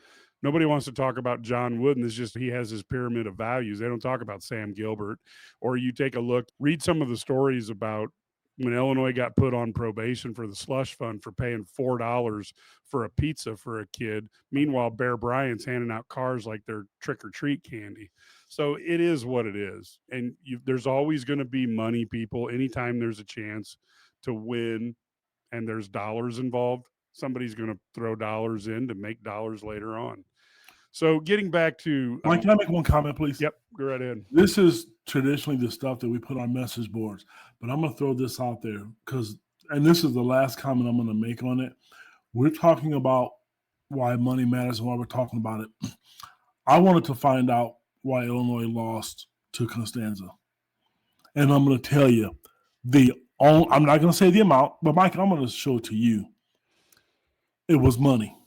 John Wooden. It's just he has his pyramid of values. They don't talk about Sam Gilbert. Or you take a look, read some of the stories about when Illinois got put on probation for the slush fund for paying $4 for a pizza for a kid. Meanwhile, Bear Bryant's handing out cars like they're trick or treat candy. So it is what it is. And there's always going to be money, people. Anytime there's a chance to win and there's dollars involved, somebody's going to throw dollars in to make dollars later on. So getting back to Mike, can I make one comment, please? Yep, go right ahead. This is traditionally the stuff that we put on message boards, but I'm going to throw this out there and this is the last comment I'm going to make on it. We're talking about why money matters and why we're talking about it. I wanted to find out why Illinois lost to Constanza. And I'm going to tell you, I'm not going to say the amount, but Mike, I'm going to show it to you. It was money.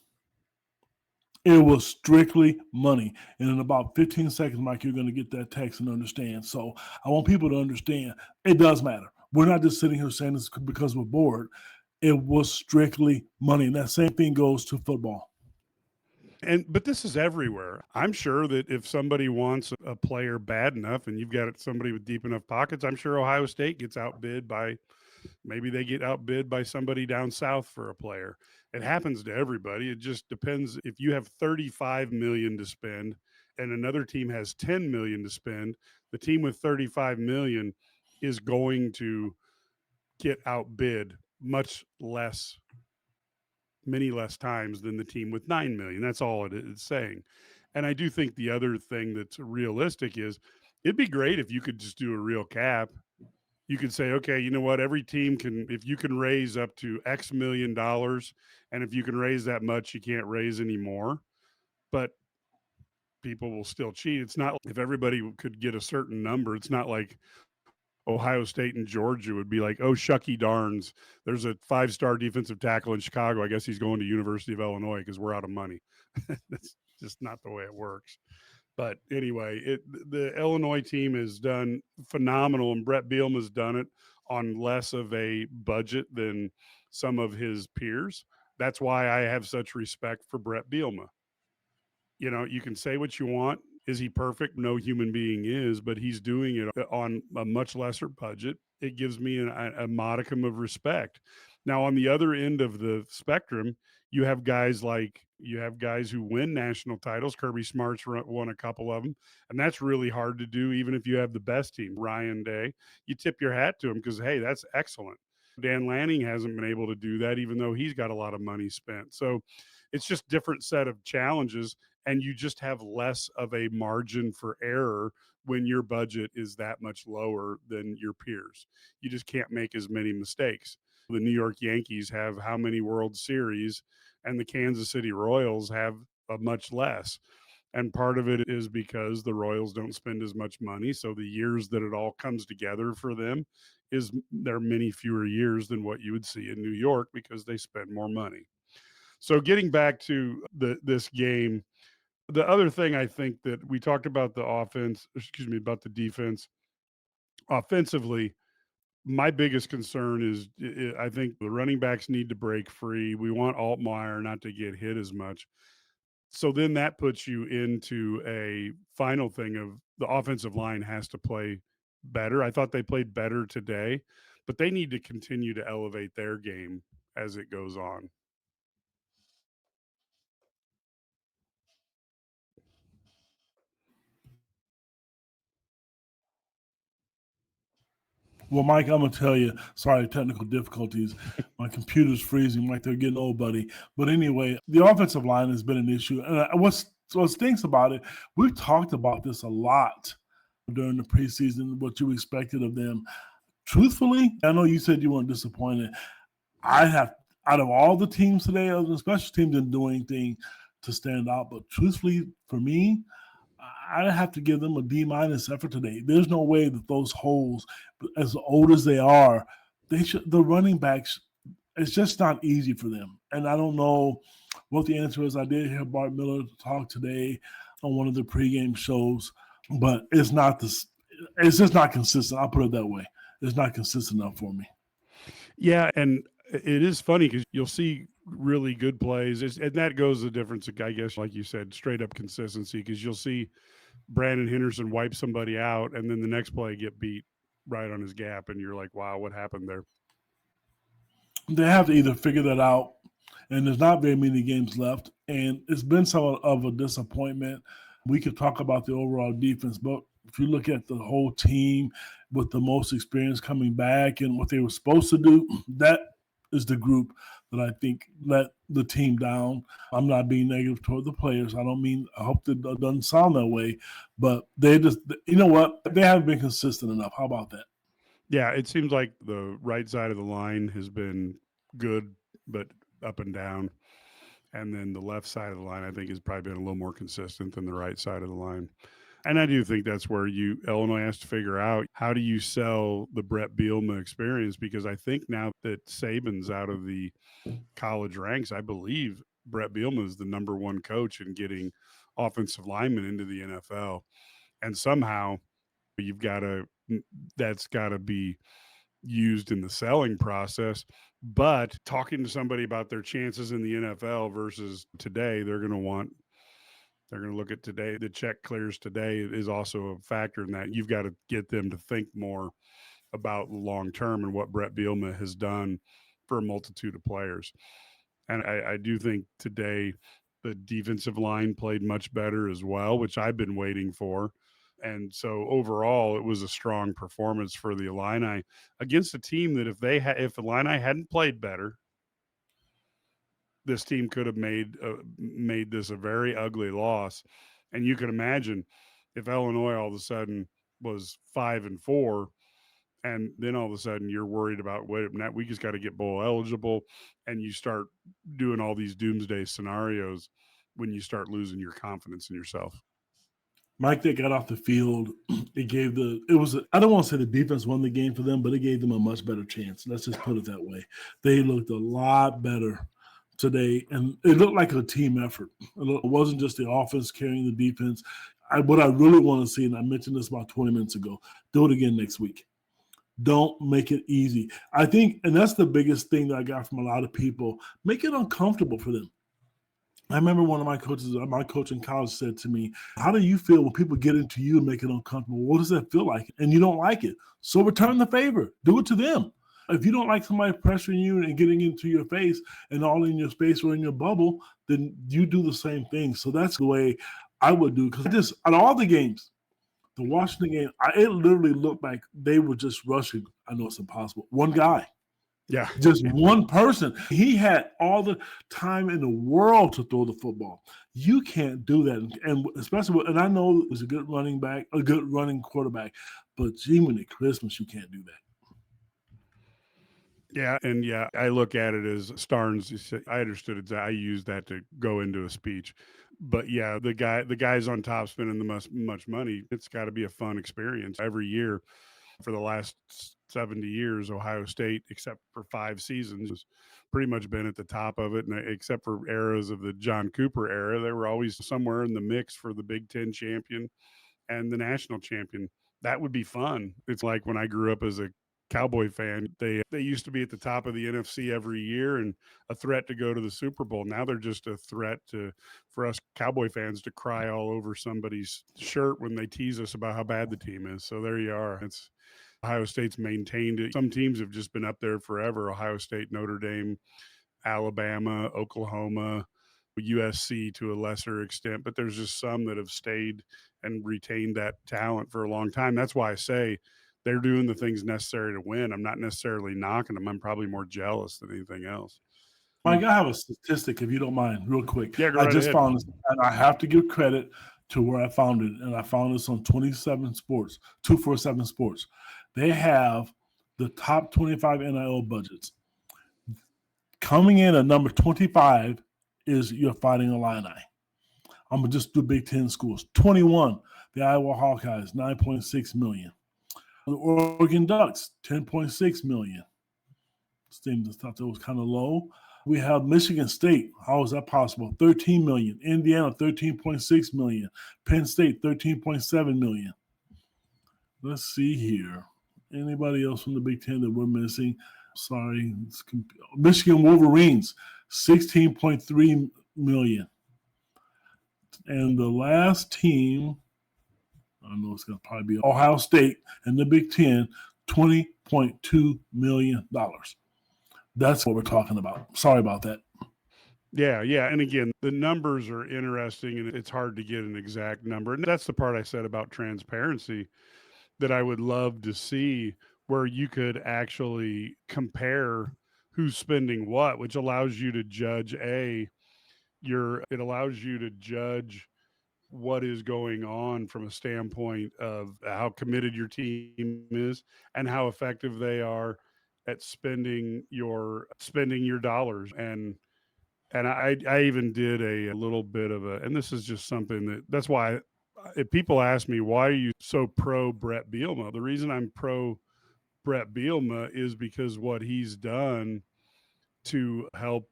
It was strictly money. And in about 15 seconds, Mike, you're going to get that text and understand. So I want people to understand it does matter. We're not just sitting here saying this because we're bored. It was strictly money. And that same thing goes to football. But this is everywhere. I'm sure that if somebody wants a player bad enough and you've got somebody with deep enough pockets, I'm sure Ohio State gets outbid by somebody down south for a player. It happens to everybody. It just depends. If you have 35 million to spend and another team has 10 million to spend, the team with 35 million is going to get outbid many less times than the team with 9 million. That's all it is saying. And I do think the other thing that's realistic is it'd be great if you could just do a real cap. You could say, okay, you know what? Every team if you can raise up to X million dollars, and if you can raise that much, you can't raise any more. But people will still cheat. It's not if everybody could get a certain number. It's not like Ohio State and Georgia would be like, oh, shucky darns. There's a 5-star defensive tackle in Chicago. I guess he's going to University of Illinois because we're out of money. That's just not the way it works. But anyway, the Illinois team has done phenomenal, and Brett Bielema's done it on less of a budget than some of his peers. That's why I have such respect for Brett Bielema. You can say what you want. Is he perfect? No human being is, but he's doing it on a much lesser budget. It gives me a modicum of respect. Now, on the other end of the spectrum, you have guys who win national titles. Kirby Smart's won a couple of them, and that's really hard to do, even if you have the best team. Ryan Day, you tip your hat to him because, hey, that's excellent. Dan Lanning hasn't been able to do that, even though he's got a lot of money spent. So it's just different set of challenges, and you just have less of a margin for error when your budget is that much lower than your peers. You just can't make as many mistakes. The New York Yankees have how many World Series, and the Kansas City Royals have a much less. And part of it is because the Royals don't spend as much money. So the years that it all comes together for them there are many fewer years than what you would see in New York because they spend more money. So getting back to this game, the other thing I think that we talked about about the defense. Offensively, my biggest concern is I think the running backs need to break free. We want Altmaier not to get hit as much. So then that puts you into a final thing of the offensive line has to play better. I thought they played better today, but they need to continue to elevate their game as it goes on. Well, Mike, I'm gonna tell you, sorry, technical difficulties. My computer's freezing, like they're getting old, buddy. But anyway, the offensive line has been an issue, and what stinks about it, we've talked about this a lot during the preseason. What you expected of them. Truthfully, I know you said you weren't disappointed. I have, out of all the teams today, the special teams didn't do anything to stand out. But truthfully, for me, I have to give them a D minus effort today. There's no way that those holes, as old as they are, they should the running backs. It's just not easy for them, and I don't know what the answer is. I did hear Bart Miller talk today on one of the pregame shows, but it's not this. It's just not consistent. I'll put it that way. It's not consistent enough for me. Yeah, and it is funny because you'll see really good plays, and that goes the difference. I guess, like you said, straight up consistency. Because you'll see Brandon Henderson wipe somebody out, and then the next play get beat right on his gap, and you're like, "Wow, what happened there?" They have to either figure that out, and there's not very many games left, and it's been somewhat of a disappointment. We could talk about the overall defense, but if you look at the whole team with the most experience coming back and what they were supposed to do, that is the group that I think let the team down. I'm not being negative toward the players. I don't mean, I hope that doesn't sound that way, but they just, you know what? They haven't been consistent enough. How about that? Yeah, it seems like the right side of the line has been good, but up and down. And then the left side of the line, I think, has probably been a little more consistent than the right side of the line. And I do think that's where Illinois has to figure out, how do you sell the Brett Bielema experience? Because I think now that Saban's out of the college ranks, I believe Brett Bielema is the number one coach in getting offensive linemen into the NFL. And somehow you've got to, that's got to be used in the selling process. But talking to somebody about their chances in the NFL versus today, they're going to look at today. The check clears today is also a factor in that. You've got to get them to think more about long term and what Brett Bielema has done for a multitude of players. And I do think today the defensive line played much better as well, which I've been waiting for. And so overall, it was a strong performance for the Illini against a team that if the Illini hadn't played better, this team could have made this a very ugly loss. And you can imagine if Illinois all of a sudden was 5-4, and then all of a sudden you're worried about, wait, now we just got to get bowl eligible, and you start doing all these doomsday scenarios when you start losing your confidence in yourself. Mike, that got off the field, I don't want to say the defense won the game for them, but it gave them a much better chance. Let's just put it that way. They looked a lot better today, and it looked like a team effort. It wasn't just the offense carrying the defense. What I really want to see, and I mentioned this about 20 minutes ago, do it again next week. Don't make it easy. I think, and that's the biggest thing that I got from a lot of people, make it uncomfortable for them. I remember one of my coach in college said to me, "How do you feel when people get into you and make it uncomfortable? What does that feel like?" And you don't like it. So return the favor. Do it to them. If you don't like somebody pressuring you and getting into your face and all in your space or in your bubble, then you do the same thing. So that's the way I would do. Because just out of all the games, the Washington game, it literally looked like they were just rushing. I know it's impossible. One guy. Yeah. Just one person. He had all the time in the world to throw the football. You can't do that. And especially, and I know it was a good running back, a good running quarterback, but gee, when it's Christmas, you can't do that. Yeah, and yeah, I look at it as Starnes. I understood it. I used that to go into a speech, but yeah, the guys on top spending the much money. It's got to be a fun experience every year for the last 70 years. Ohio State, except for 5 seasons, has pretty much been at the top of it, and except for eras of the John Cooper era, they were always somewhere in the mix for the Big Ten champion and the national champion. That would be fun. It's like when I grew up as a Cowboy fan. They used to be at the top of the NFC every year and a threat to go to the Super Bowl. Now they're just a threat for us Cowboy fans to cry all over somebody's shirt when they tease us about how bad the team is. So there you are. It's Ohio State's maintained it. Some teams have just been up there forever. Ohio State, Notre Dame, Alabama, Oklahoma, USC to a lesser extent, but there's just some that have stayed and retained that talent for a long time. That's why I say they're doing the things necessary to win. I'm not necessarily knocking them. I'm probably more jealous than anything else. Mike, I have a statistic, if you don't mind, real quick. Yeah, go I right just ahead. found this, and I have to give credit to where I found it, and I found this on 27 Sports, 247 Sports. They have the top 25 NIL budgets. Coming in at number 25 is your Fighting Illini. I'm going to just do Big Ten schools. 21, the Iowa Hawkeyes, $9.6 million. The Oregon Ducks, $10.6 million. Seems thought that was kind of low. We have Michigan State. How is that possible? $13 million. Indiana, $13.6 million. Penn State, $13.7 million. Let's see here. Anybody else from the Big Ten that we're missing? Sorry. Michigan Wolverines, $16.3 million. And the last team, I know it's going to probably be Ohio State and the Big Ten, $20.2 million. That's what we're talking about. Sorry about that. Yeah. And again, the numbers are interesting and it's hard to get an exact number. And that's the part I said about transparency that I would love to see, where you could actually compare who's spending what, which allows you to judge it allows you to judge what is going on from a standpoint of how committed your team is and how effective they are at spending your dollars. And I even did a little bit of and this is just something that's why if people ask me, why are you so pro Brett Bielema? The reason I'm pro Brett Bielema is because what he's done to help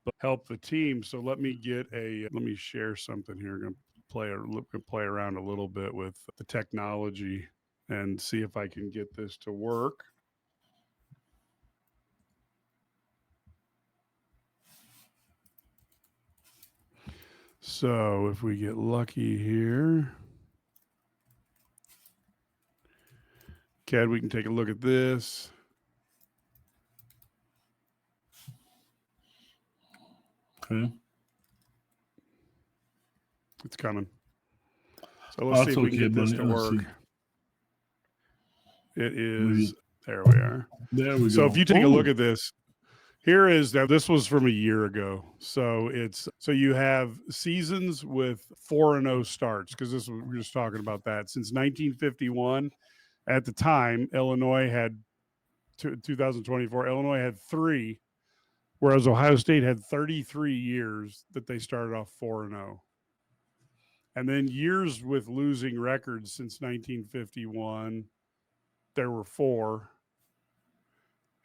the team. So let me share something here. I'm going to play around a little bit with the technology and see if I can get this to work. So if we get lucky here, Cad, we can take a look at this. Okay. It's coming. So let's see if we can get this to work. It is. There we are. There we go. So if you take a look at this, here is, now this was from a year ago. So you have seasons with 4-0 starts, because we're just talking about that. Since 1951, at the time, Illinois had 2024, Illinois had 3, whereas Ohio State had 33 years that they started off 4-0. And then years with losing records since 1951, there were 4.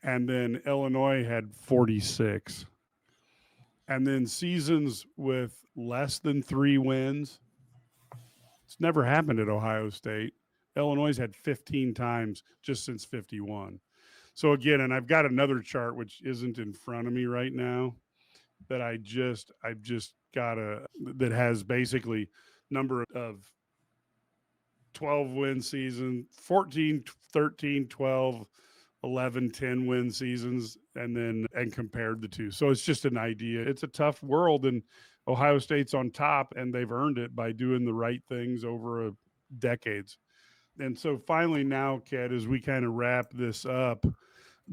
And then Illinois had 46. And then seasons with less than 3 wins. It's never happened at Ohio State. Illinois had 15 times just since 51. So again, and I've got another chart which isn't in front of me right now that I've just got that has basically number of 12 win season, 14, 13, 12, 11, 10 win seasons, and compared the two. So it's just an idea. It's a tough world, and Ohio State's on top, and they've earned it by doing the right things over decades. And so finally now, Kat, as we kind of wrap this up,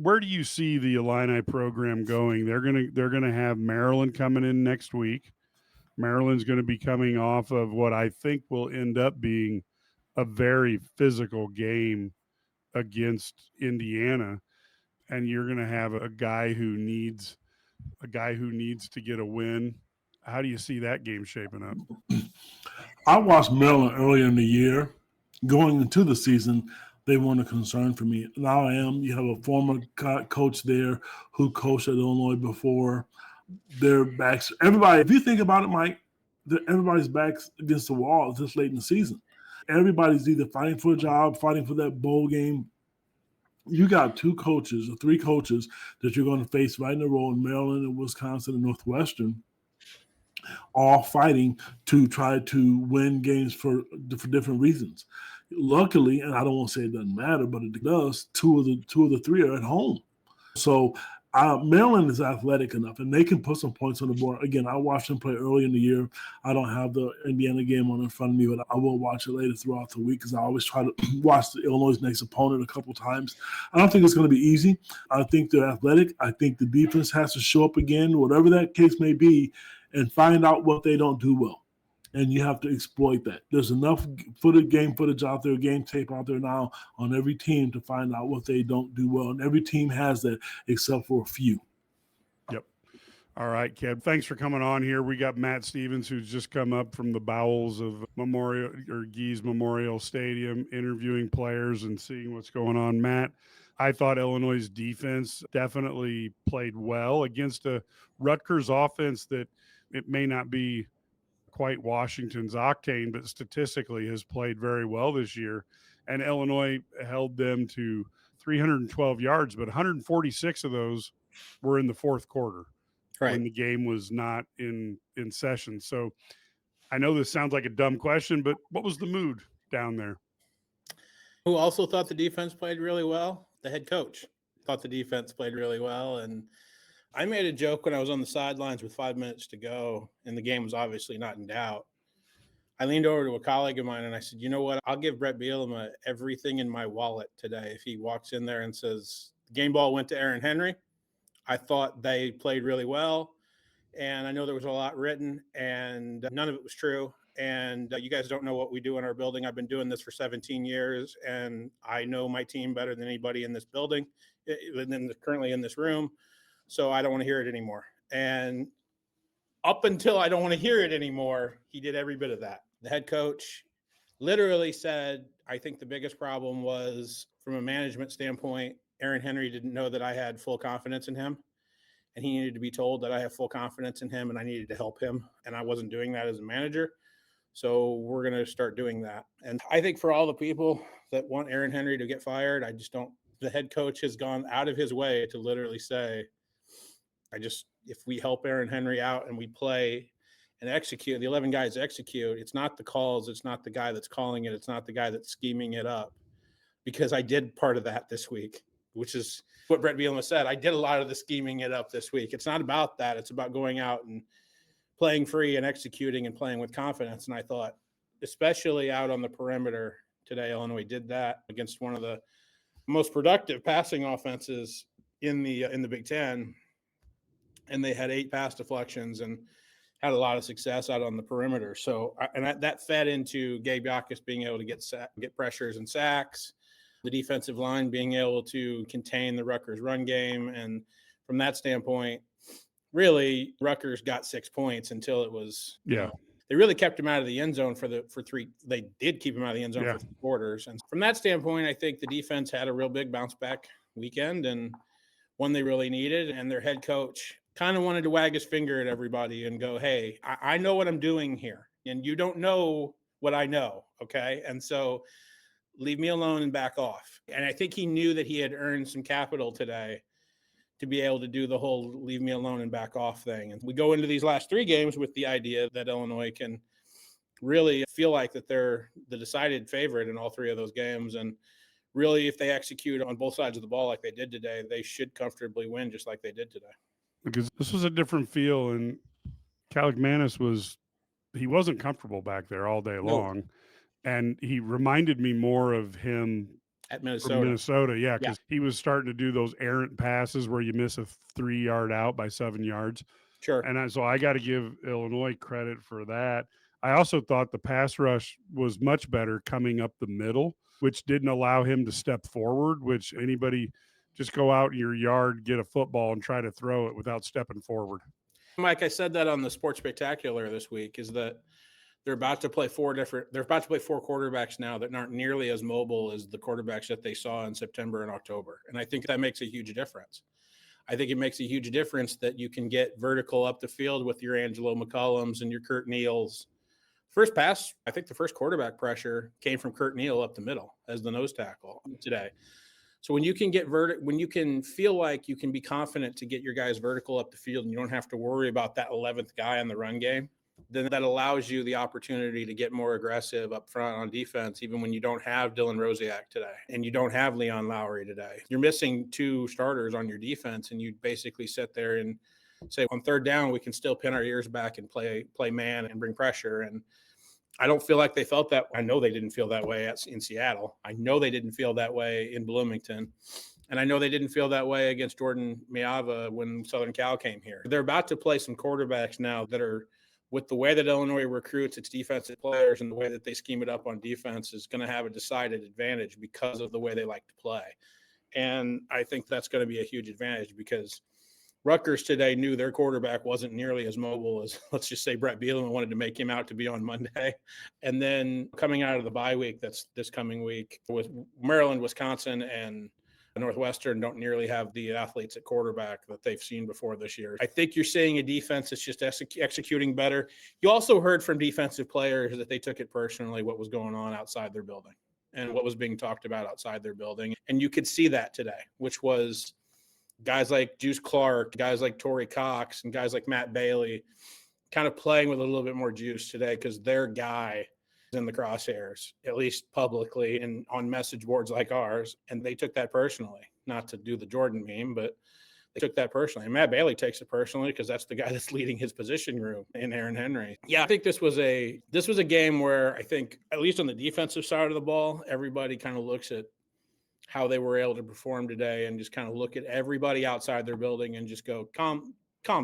where do you see the Illini program going? They're gonna have Maryland coming in next week. Maryland's going to be coming off of what I think will end up being a very physical game against Indiana, and you're going to have a guy who needs to get a win. How do you see that game shaping up? I watched Maryland earlier in the year. Going into the season, they weren't a concern for me. Now I am. You have a former coach there who coached at Illinois before. Their backs, everybody, if you think about it, Mike, everybody's backs against the wall this late in the season. Everybody's either fighting for a job, fighting for that bowl game. You got two coaches or three coaches that you're going to face right in a row in Maryland and Wisconsin and Northwestern, all fighting to try to win games for different reasons. Luckily, and I don't want to say it doesn't matter, but it does. Two of the three are at home. So Maryland is athletic enough, and they can put some points on the board. Again, I watched them play early in the year. I don't have the Indiana game on in front of me, but I will watch it later throughout the week because I always try to watch the Illinois' next opponent a couple times. I don't think it's going to be easy. I think they're athletic. I think the defense has to show up again, whatever that case may be, and find out what they don't do well. And you have to exploit that. There's enough game footage out there, game tape out there now on every team to find out what they don't do well. And every team has that except for a few. Yep. All right, Kev. Thanks for coming on here. We got Matt Stevens, who's just come up from the bowels of Gees Memorial Stadium, interviewing players and seeing what's going on. Matt, I thought Illinois' defense definitely played well against a Rutgers offense that it may not be quite Washington's octane, but statistically has played very well this year. And Illinois held them to 312 yards, but 146 of those were in the fourth quarter when the game was not in session. So I know this sounds like a dumb question, but what was the mood down there? Who also thought the defense played really well? The head coach thought the defense played really well. And I made a joke when I was on the sidelines with 5 minutes to go, and the game was obviously not in doubt. I leaned over to a colleague of mine and I said, you know what? I'll give Brett Bielema everything in my wallet today if he walks in there and says, the game ball went to Aaron Henry. I thought they played really well. And I know there was a lot written, and none of it was true. And you guys don't know what we do in our building. I've been doing this for 17 years, and I know my team better than anybody in this building, currently in this room. So I don't want to hear it anymore. And up until I don't want to hear it anymore, he did every bit of that. The head coach literally said, I think the biggest problem was from a management standpoint, Aaron Henry didn't know that I had full confidence in him. And he needed to be told that I have full confidence in him and I needed to help him. And I wasn't doing that as a manager. So we're going to start doing that. And I think for all the people that want Aaron Henry to get fired, I just don't. The head coach has gone out of his way to literally say, if we help Aaron Henry out and we play and execute, the 11 guys execute, it's not the calls, it's not the guy that's calling it, it's not the guy that's scheming it up. Because I did part of that this week, which is what Brett Bielema said. I did a lot of the scheming it up this week. It's not about that. It's about going out and playing free and executing and playing with confidence. And I thought, especially out on the perimeter today, Illinois did that against one of the most productive passing offenses in the Big Ten. And they had 8 pass deflections and had a lot of success out on the perimeter. So, that fed into Gabe Yakus being able to get pressures and sacks, the defensive line being able to contain the Rutgers run game. And from that standpoint, really, Rutgers got 6 points until it was, they really kept him out of the end zone for three. They did keep him out of the end zone for 3 quarters. And from that standpoint, I think the defense had a real big bounce back weekend and one they really needed. And their head coach kind of wanted to wag his finger at everybody and go, hey, I know what I'm doing here. And you don't know what I know. Okay. And so leave me alone and back off. And I think he knew that he had earned some capital today to be able to do the whole leave me alone and back off thing. And we go into these last 3 games with the idea that Illinois can really feel like that they're the decided favorite in all 3 of those games. And really, if they execute on both sides of the ball like they did today, they should comfortably win just like they did today. Because this was a different feel, and Cagley wasn't comfortable back there all day long. And he reminded me more of him at Minnesota. From Minnesota, because he was starting to do those errant passes where you miss a 3-yard out by 7 yards. Sure. And so I got to give Illinois credit for that. I also thought the pass rush was much better coming up the middle, which didn't allow him to step forward, which anybody just go out in your yard, get a football, and try to throw it without stepping forward. Mike, I said that on the Sports Spectacular this week, is that they're about to play 4 quarterbacks now that aren't nearly as mobile as the quarterbacks that they saw in September and October. And I think that makes a huge difference. I think it makes a huge difference that you can get vertical up the field with your Angelo McCollums and your Kurt Neals. First pass, I think the first quarterback pressure came from Kurt Neal up the middle as the nose tackle today. So when you can get when you can feel like you can be confident to get your guys vertical up the field and you don't have to worry about that 11th guy in the run game, then that allows you the opportunity to get more aggressive up front on defense, even when you don't have Dylan Rosiak today and you don't have Leon Lowry today. You're missing 2 starters on your defense, and you basically sit there and say, on third down, we can still pin our ears back and play man and bring pressure. And I don't feel like they felt that. I know they didn't feel that way in Seattle. I know they didn't feel that way in Bloomington. And I know they didn't feel that way against Jordan Miava when Southern Cal came here. They're about to play some quarterbacks now that are, with the way that Illinois recruits its defensive players and the way that they scheme it up on defense, is going to have a decided advantage because of the way they like to play. And I think that's going to be a huge advantage because Rutgers today knew their quarterback wasn't nearly as mobile as, let's just say, Brett Bielema wanted to make him out to be on Monday. And then coming out of the bye week, that's this coming week, with Maryland, Wisconsin, and Northwestern don't nearly have the athletes at quarterback that they've seen before this year. I think you're seeing a defense that's just executing better. You also heard from defensive players that they took it personally, what was going on outside their building and what was being talked about outside their building. And you could see that today, which was guys like Juice Clark, guys like Torrey Cox, and guys like Matt Bailey kind of playing with a little bit more juice today because their guy is in the crosshairs, at least publicly and on message boards like ours. And they took that personally, not to do the Jordan meme, but they took that personally. And Matt Bailey takes it personally because that's the guy that's leading his position group in Aaron Henry. Yeah, I think this was a game where I think, at least on the defensive side of the ball, everybody kind of looks at how they were able to perform today and just kind of look at everybody outside their building and just go, calm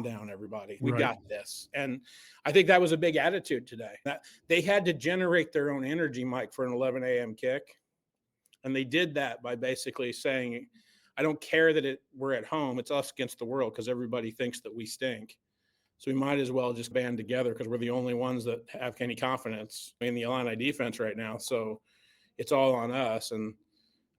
down, everybody. We got this. And I think that was a big attitude today. That they had to generate their own energy, Mike, for an 11 a.m. kick. And they did that by basically saying, I don't care that we're at home. It's us against the world because everybody thinks that we stink. So we might as well just band together because we're the only ones that have any confidence in the Illini defense right now. So it's all on us. And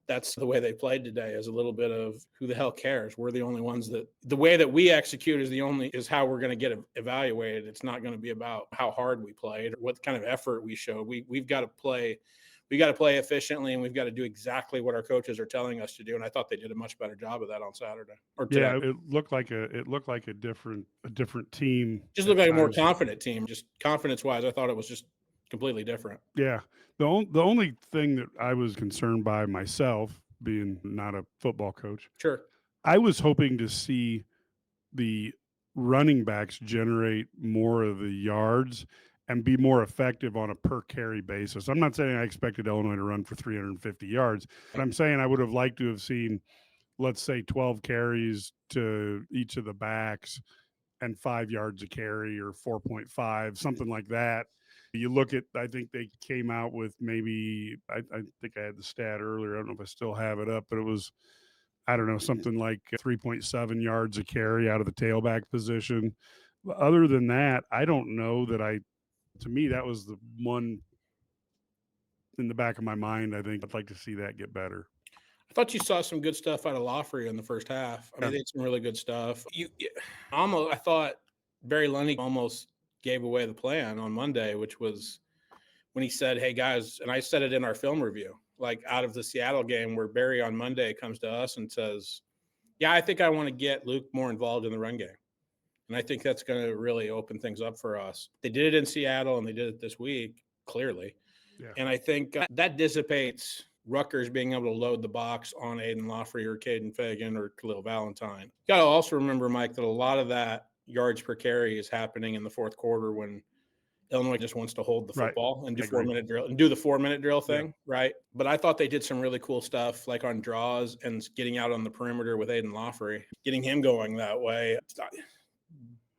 that's the way they played today, is a little bit of who the hell cares? We're the only ones that the way that we execute is how we're going to get evaluated. It's not going to be about how hard we played or what kind of effort we showed. We've got to play. We got to play efficiently, and we've got to do exactly what our coaches are telling us to do. And I thought they did a much better job of that on Saturday or today. Yeah, it looked like a different team. Just looked like a more confident team. Just confidence wise, I thought it was just completely different. Yeah. The only thing that I was concerned by myself, being not a football coach, Sure, I was hoping to see the running backs generate more of the yards and be more effective on a per carry basis. I'm not saying I expected Illinois to run for 350 yards, but I'm saying I would have liked to have seen, let's say, 12 carries to each of the backs and 5 yards a carry or 4.5, something like that. You look at, I think they came out with maybe, I think I had the stat earlier. I don't know if I still have it up, but it was, I don't know, something like 3.7 yards a carry out of the tailback position. Other than that, I don't know that to me, that was the one in the back of my mind. I think I'd like to see that get better. I thought you saw some good stuff out of Lafrey in the first half. I mean, they did some really good stuff. I thought Barry Lunny almost gave away the plan on Monday, which was when he said, hey guys, and I said it in our film review, like out of the Seattle game, where Barry on Monday comes to us and says, yeah, I think I want to get Luke more involved in the run game. And I think that's going to really open things up for us. They did it in Seattle and they did it this week, clearly. Yeah. And I think that dissipates Rutgers being able to load the box on Aiden Lafrey or Caden Fagan or Khalil Valentine. You got to also remember, Mike, that a lot of that yards per carry is happening in the fourth quarter when Illinois just wants to hold the football and do 4-minute drill and do the 4-minute drill thing. Yeah. Right. But I thought they did some really cool stuff, like on draws and getting out on the perimeter with Aiden Lafrey, getting him going that way.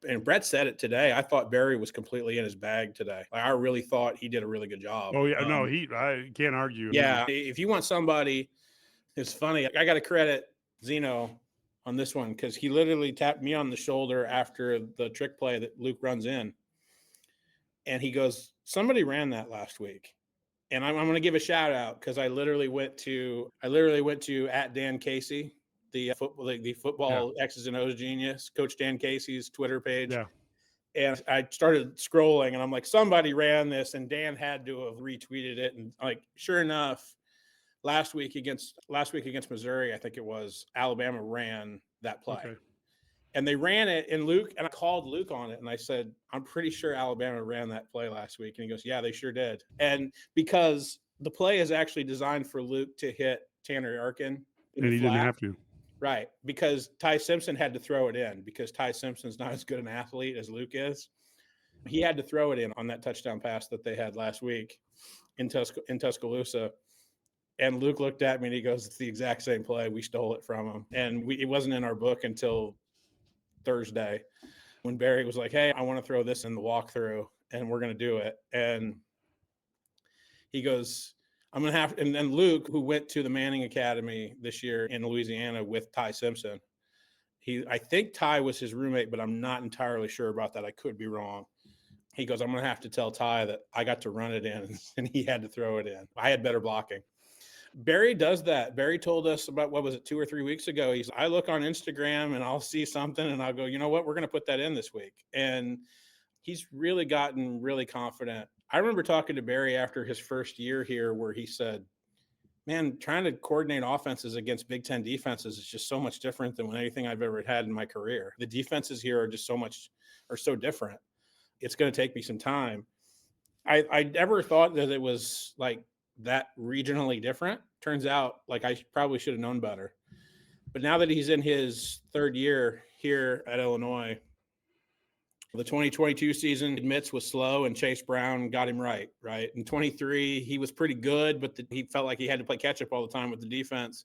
And Brett said it today. I thought Barry was completely in his bag today. I really thought he did a really good job. Oh yeah. No, I can't argue. Yeah. If you want somebody, it's funny. I got to credit Zeno on this one, because he literally tapped me on the shoulder after the trick play that Luke runs in. And he goes, somebody ran that last week. And I'm going to give a shout out, because I literally went to at Dan Casey, the football X's and O's genius, Coach Dan Casey's Twitter page. Yeah. And I started scrolling and I'm like, somebody ran this, and Dan had to have retweeted it. And like, sure enough, last week against Missouri, I think it was, Alabama ran that play. Okay. And they ran it, and I called Luke on it, and I said, I'm pretty sure Alabama ran that play last week. And he goes, yeah, they sure did. And because the play is actually designed for Luke to hit Tanner Arkin in And the he flat. didn't have to. Right, because Ty Simpson had to throw it in because Ty Simpson's not as good an athlete as Luke is. He had to throw it in on that touchdown pass that they had last week in Tuscaloosa. And Luke looked at me and he goes, it's the exact same play. We stole it from him. And it wasn't in our book until Thursday when Barry was like, hey, I want to throw this in the walkthrough and we're going to do it. And he goes, I'm going to have, and then Luke, who went to the Manning Academy this year in Louisiana with Ty Simpson, I think Ty was his roommate, but I'm not entirely sure about that. I could be wrong. He goes, I'm going to have to tell Ty that I got to run it in and he had to throw it in. I had better blocking. Barry does that. Barry told us about, 2 or 3 weeks ago? I look on Instagram and I'll see something and I'll go, you know what? We're going to put that in this week. And he's really gotten really confident. I remember talking to Barry after his first year here where he said, man, trying to coordinate offenses against Big Ten defenses is just so much different than anything I've ever had in my career. The defenses here are just so different. It's going to take me some time. I never thought that it was like that regionally different. Turns out like I probably should have known better. But now that he's in his third year here at Illinois, the 2022 season admits was slow and Chase Brown got him right. In 23, he was pretty good, but he felt like he had to play catch up all the time with the defense.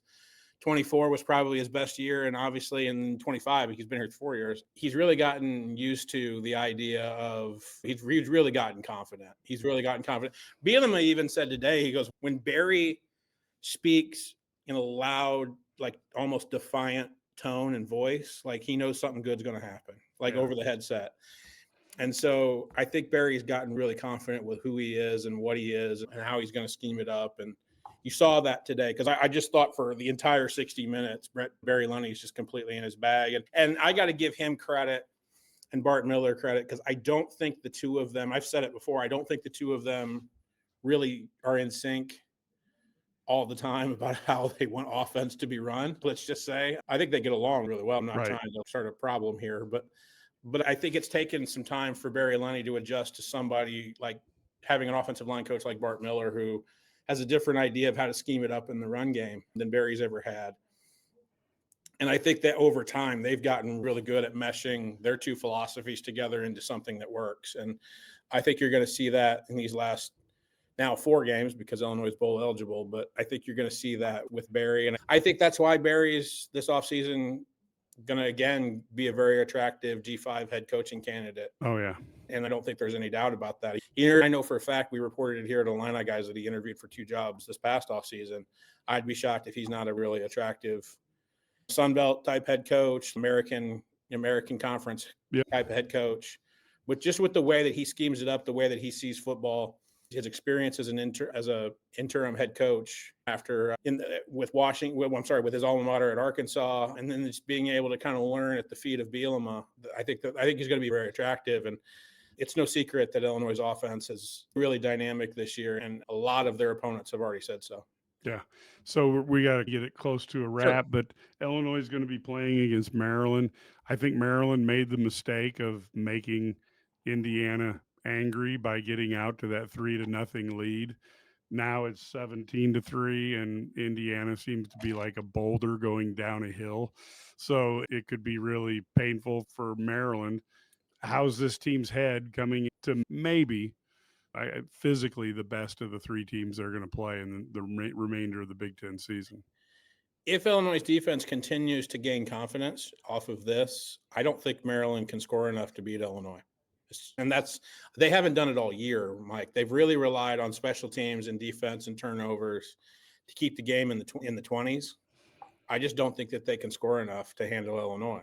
24 was probably his best year. And obviously in 25, he's been here 4 years. He's really gotten used to the idea of, he's really gotten confident. Bielema even said today, he goes, when Barry speaks in a loud, like almost defiant tone and voice, like he knows something good's going to happen, over the headset. And so I think Barry's gotten really confident with who he is and what he is and how he's going to scheme it up. And you saw that today because I just thought for the entire 60 minutes, Barry Lunny's just completely in his bag. And I got to give him credit and Bart Miller credit because I don't think the two of them, I've said it before, I don't think the two of them really are in sync all the time about how they want offense to be run. Let's just say, I think they get along really well. I'm not trying to start a problem here, but I think it's taken some time for Barry Lunny to adjust to somebody like having an offensive line coach like Bart Miller, who has a different idea of how to scheme it up in the run game than Barry's ever had. And I think that over time, they've gotten really good at meshing their two philosophies together into something that works. And I think you're going to see that in these last now 4 games because Illinois is bowl eligible, but I think you're going to see that with Barry. And I think that's why Barry's this offseason going to, again, be a very attractive G5 head coaching candidate. Oh, yeah. And I don't think there's any doubt about that. I know for a fact we reported it here at IlliniGuys that he interviewed for 2 jobs this past offseason. I'd be shocked if he's not a really attractive Sun Belt type head coach, American Conference type of head coach. But just with the way that he schemes it up, the way that he sees football, his experience as a interim head coach after with his alma mater at Arkansas, and then just being able to kind of learn at the feet of Bielema, I think he's going to be very attractive. And it's no secret that Illinois' offense is really dynamic this year, and a lot of their opponents have already said so. Yeah. So we got to get it close to a wrap, but Illinois is going to be playing against Maryland. I think Maryland made the mistake of making Indiana angry by getting out to that 3-0 lead. Now it's 17-3, and Indiana seems to be like a boulder going down a hill. So it could be really painful for Maryland. How's this team's head coming to maybe physically the best of the 3 teams they're going to play in the remainder of the Big Ten season? If Illinois' defense continues to gain confidence off of this, I don't think Maryland can score enough to beat Illinois. And they haven't done it all year, Mike. They've really relied on special teams and defense and turnovers to keep the game in the 20s. I just don't think that they can score enough to handle Illinois.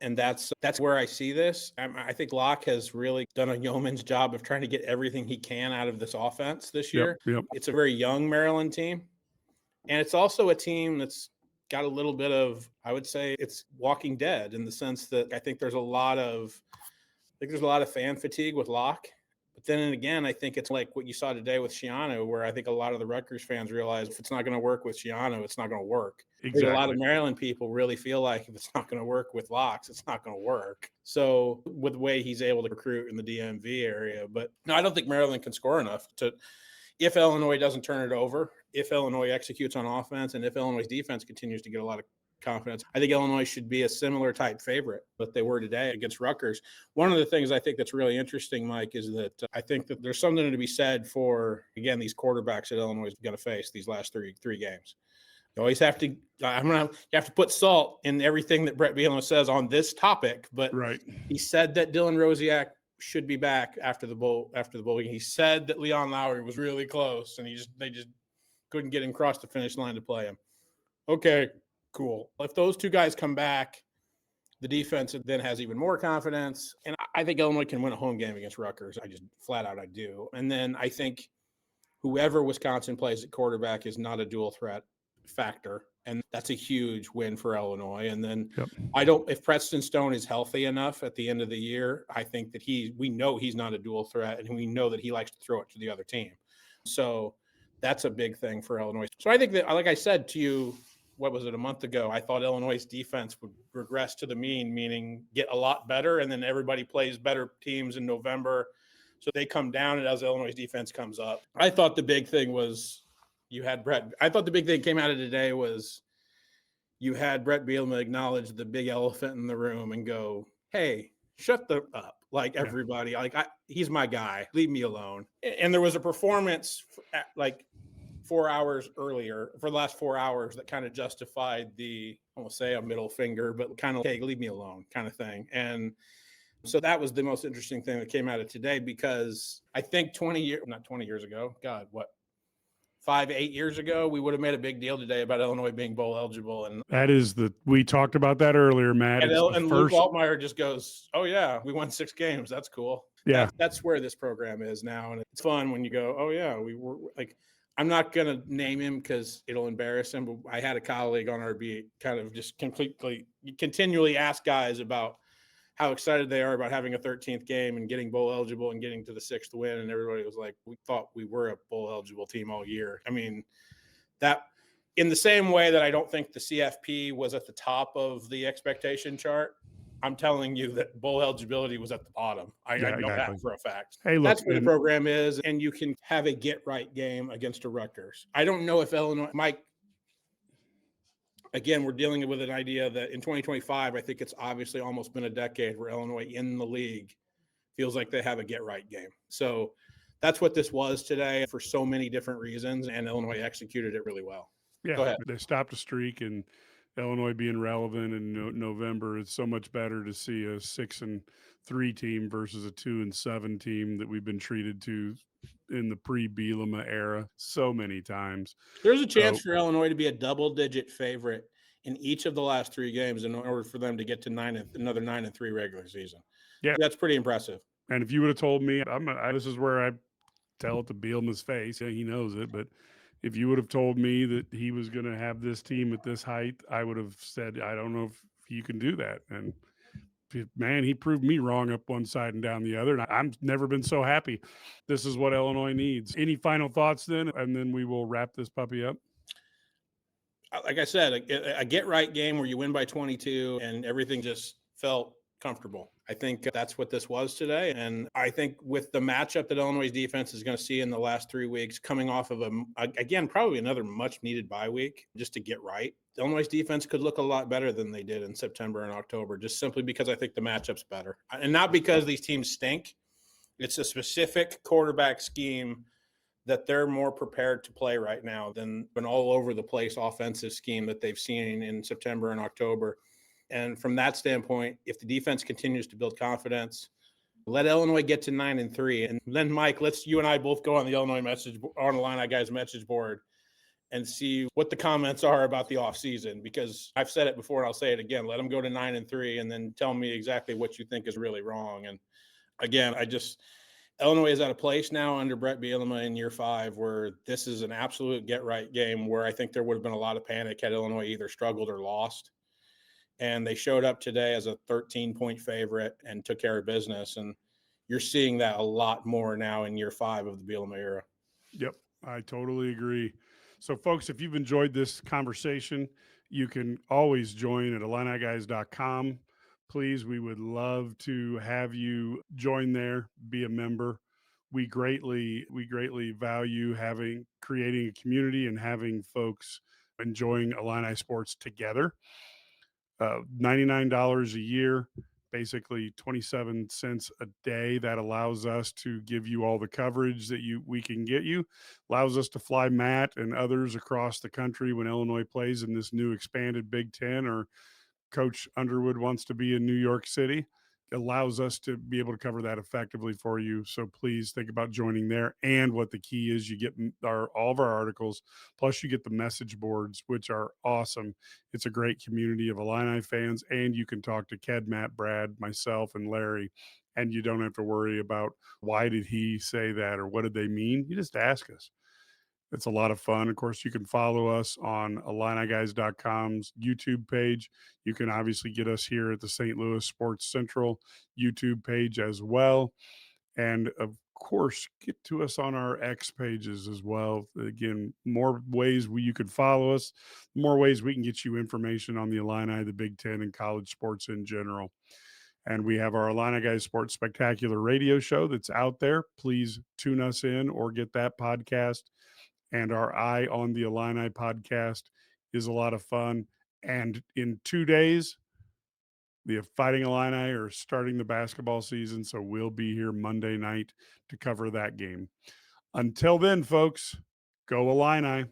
And that's where I see this. I think Locke has really done a yeoman's job of trying to get everything he can out of this offense this year. Yep. It's a very young Maryland team. And it's also a team that's got a little bit of, I would say it's Walking Dead in the sense that I think there's a lot of fan fatigue with Locke. But then again, I think it's like what you saw today with Shiano, where I think a lot of the Rutgers fans realize if it's not going to work with Shiano, it's not going to work. I think a lot of Maryland people really feel like if it's not going to work with Locks, it's not going to work. So with the way he's able to recruit in the DMV area, but no, I don't think Maryland can score enough to, if Illinois doesn't turn it over, if Illinois executes on offense, and if Illinois' defense continues to get a lot of confidence, I think Illinois should be a similar type favorite that they were today against Rutgers. One of the things I think that's really interesting, Mike, is that I think that there's something to be said for, again, these quarterbacks that Illinois is going to face these last three games. You always have to, you have to put salt in everything that Brett Bielema says on this topic. But he said that Dylan Rosiak should be back after the bowl game. He said that Leon Lowry was really close, and they just couldn't get him across the finish line to play him. Okay, cool. If those two guys come back, the defense then has even more confidence. And I think Illinois can win a home game against Rutgers. I just flat out I do. And then I think whoever Wisconsin plays at quarterback is not a dual threat factor. And that's a huge win for Illinois. And then if Preston Stone is healthy enough at the end of the year, I think that we know he's not a dual threat, and we know that he likes to throw it to the other team. So that's a big thing for Illinois. So I think that, like I said to you, what was it, a month ago, I thought Illinois' defense would regress to the mean, meaning get a lot better, and then everybody plays better teams in November. So they come down, and as Illinois' defense comes up, I thought the big thing was I thought the big thing came out of today was you had Brett Bielema acknowledge the big elephant in the room and go, hey, shut up. Like everybody, he's my guy. Leave me alone. And there was a performance like 4 hours earlier, for the last 4 hours, that kind of justified I won't say a middle finger, but kind of, hey, leave me alone kind of thing. And so that was the most interesting thing that came out of today, because I think 8 years ago, we would have made a big deal today about Illinois being bowl eligible. And we talked about that earlier, Matt. And Luke Altmaier just goes, oh yeah, we won 6 games. That's cool. Yeah. That's where this program is now. And it's fun when you go, oh yeah, we were like, I'm not going to name him because it'll embarrass him, but I had a colleague on our beat kind of just continually ask guys about how excited they are about having a 13th game and getting bowl eligible and getting to the 6th win. And everybody was like, we thought we were a bowl eligible team all year. I mean, that in the same way that I don't think the CFP was at the top of the expectation chart, I'm telling you that bowl eligibility was at the bottom. I know that for a fact. Hey, look, that's where the program is, and you can have a get-right game against a Rutgers. I don't know if Illinois – Mike, again, we're dealing with an idea that in 2025, I think it's obviously almost been a decade where Illinois in the league feels like they have a get-right game. So that's what this was today for so many different reasons, and Illinois executed it really well. Yeah, go ahead. They stopped a streak, and Illinois being relevant in November, it's so much better to see a 6-3 team versus a 2-7 team that we've been treated to in the pre-Bielema era so many times. There's a chance for Illinois to be a double-digit favorite in each of the last 3 games in order for them to get to another 9-3 regular season. Yeah, that's pretty impressive. And if you would have told me, this is where I tell it to Bielema's face. Yeah, he knows it, but if you would have told me that he was going to have this team at this height, I would have said, I don't know if you can do that. And man, he proved me wrong up one side and down the other. And I've never been so happy. This is what Illinois needs. Any final thoughts then? And then we will wrap this puppy up. Like I said, a get-right game where you win by 22 and everything just felt comfortable. I think that's what this was today. And I think with the matchup that Illinois defense is going to see in the last 3 weeks, coming off of again, probably another much needed bye week just to get right, Illinois defense could look a lot better than they did in September and October, just simply because I think the matchup's better. And not because these teams stink. It's a specific quarterback scheme that they're more prepared to play right now than an all over the place offensive scheme that they've seen in September and October. And from that standpoint, if the defense continues to build confidence, let Illinois get to 9-3. And then, Mike, you and I both go on the Illinois IlliniGuys message board and see what the comments are about the offseason, because I've said it before and I'll say it again. Let them go to 9-3 and then tell me exactly what you think is really wrong. And again, Illinois is at a place now under Brett Bielema in year 5 where this is an absolute get-right game where I think there would have been a lot of panic had Illinois either struggled or lost. And they showed up today as a 13-point favorite and took care of business. And you're seeing that a lot more now in year 5 of the Bielema era. Yep, I totally agree. So, folks, if you've enjoyed this conversation, you can always join at IlliniGuys.com. Please, we would love to have you join there, be a member. We greatly value creating a community and having folks enjoying Illini sports together. $99 a year, basically 27 cents a day. That allows us to give you all the coverage that we can get you. Allows us to fly Matt and others across the country when Illinois plays in this new expanded Big Ten, or Coach Underwood wants to be in New York City. Allows us to be able to cover that effectively for you. So please think about joining there. And what the key is, you get all of our articles, plus you get the message boards, which are awesome. It's a great community of Illini fans, and you can talk to Ked, Matt, Brad, myself, and Larry, and you don't have to worry about why did he say that or what did they mean. You just ask us. It's a lot of fun. Of course, you can follow us on IlliniGuys.com's YouTube page. You can obviously get us here at the St. Louis Sports Central YouTube page as well. And of course, get to us on our X pages as well. Again, more ways you could follow us, more ways we can get you information on the Illini, the Big Ten, and college sports in general. And we have our Illini Guys Sports Spectacular radio show that's out there. Please tune us in or get that podcast. And our Eye on the Illini podcast is a lot of fun. And in 2 days, the Fighting Illini are starting the basketball season, so we'll be here Monday night to cover that game. Until then, folks, go Illini.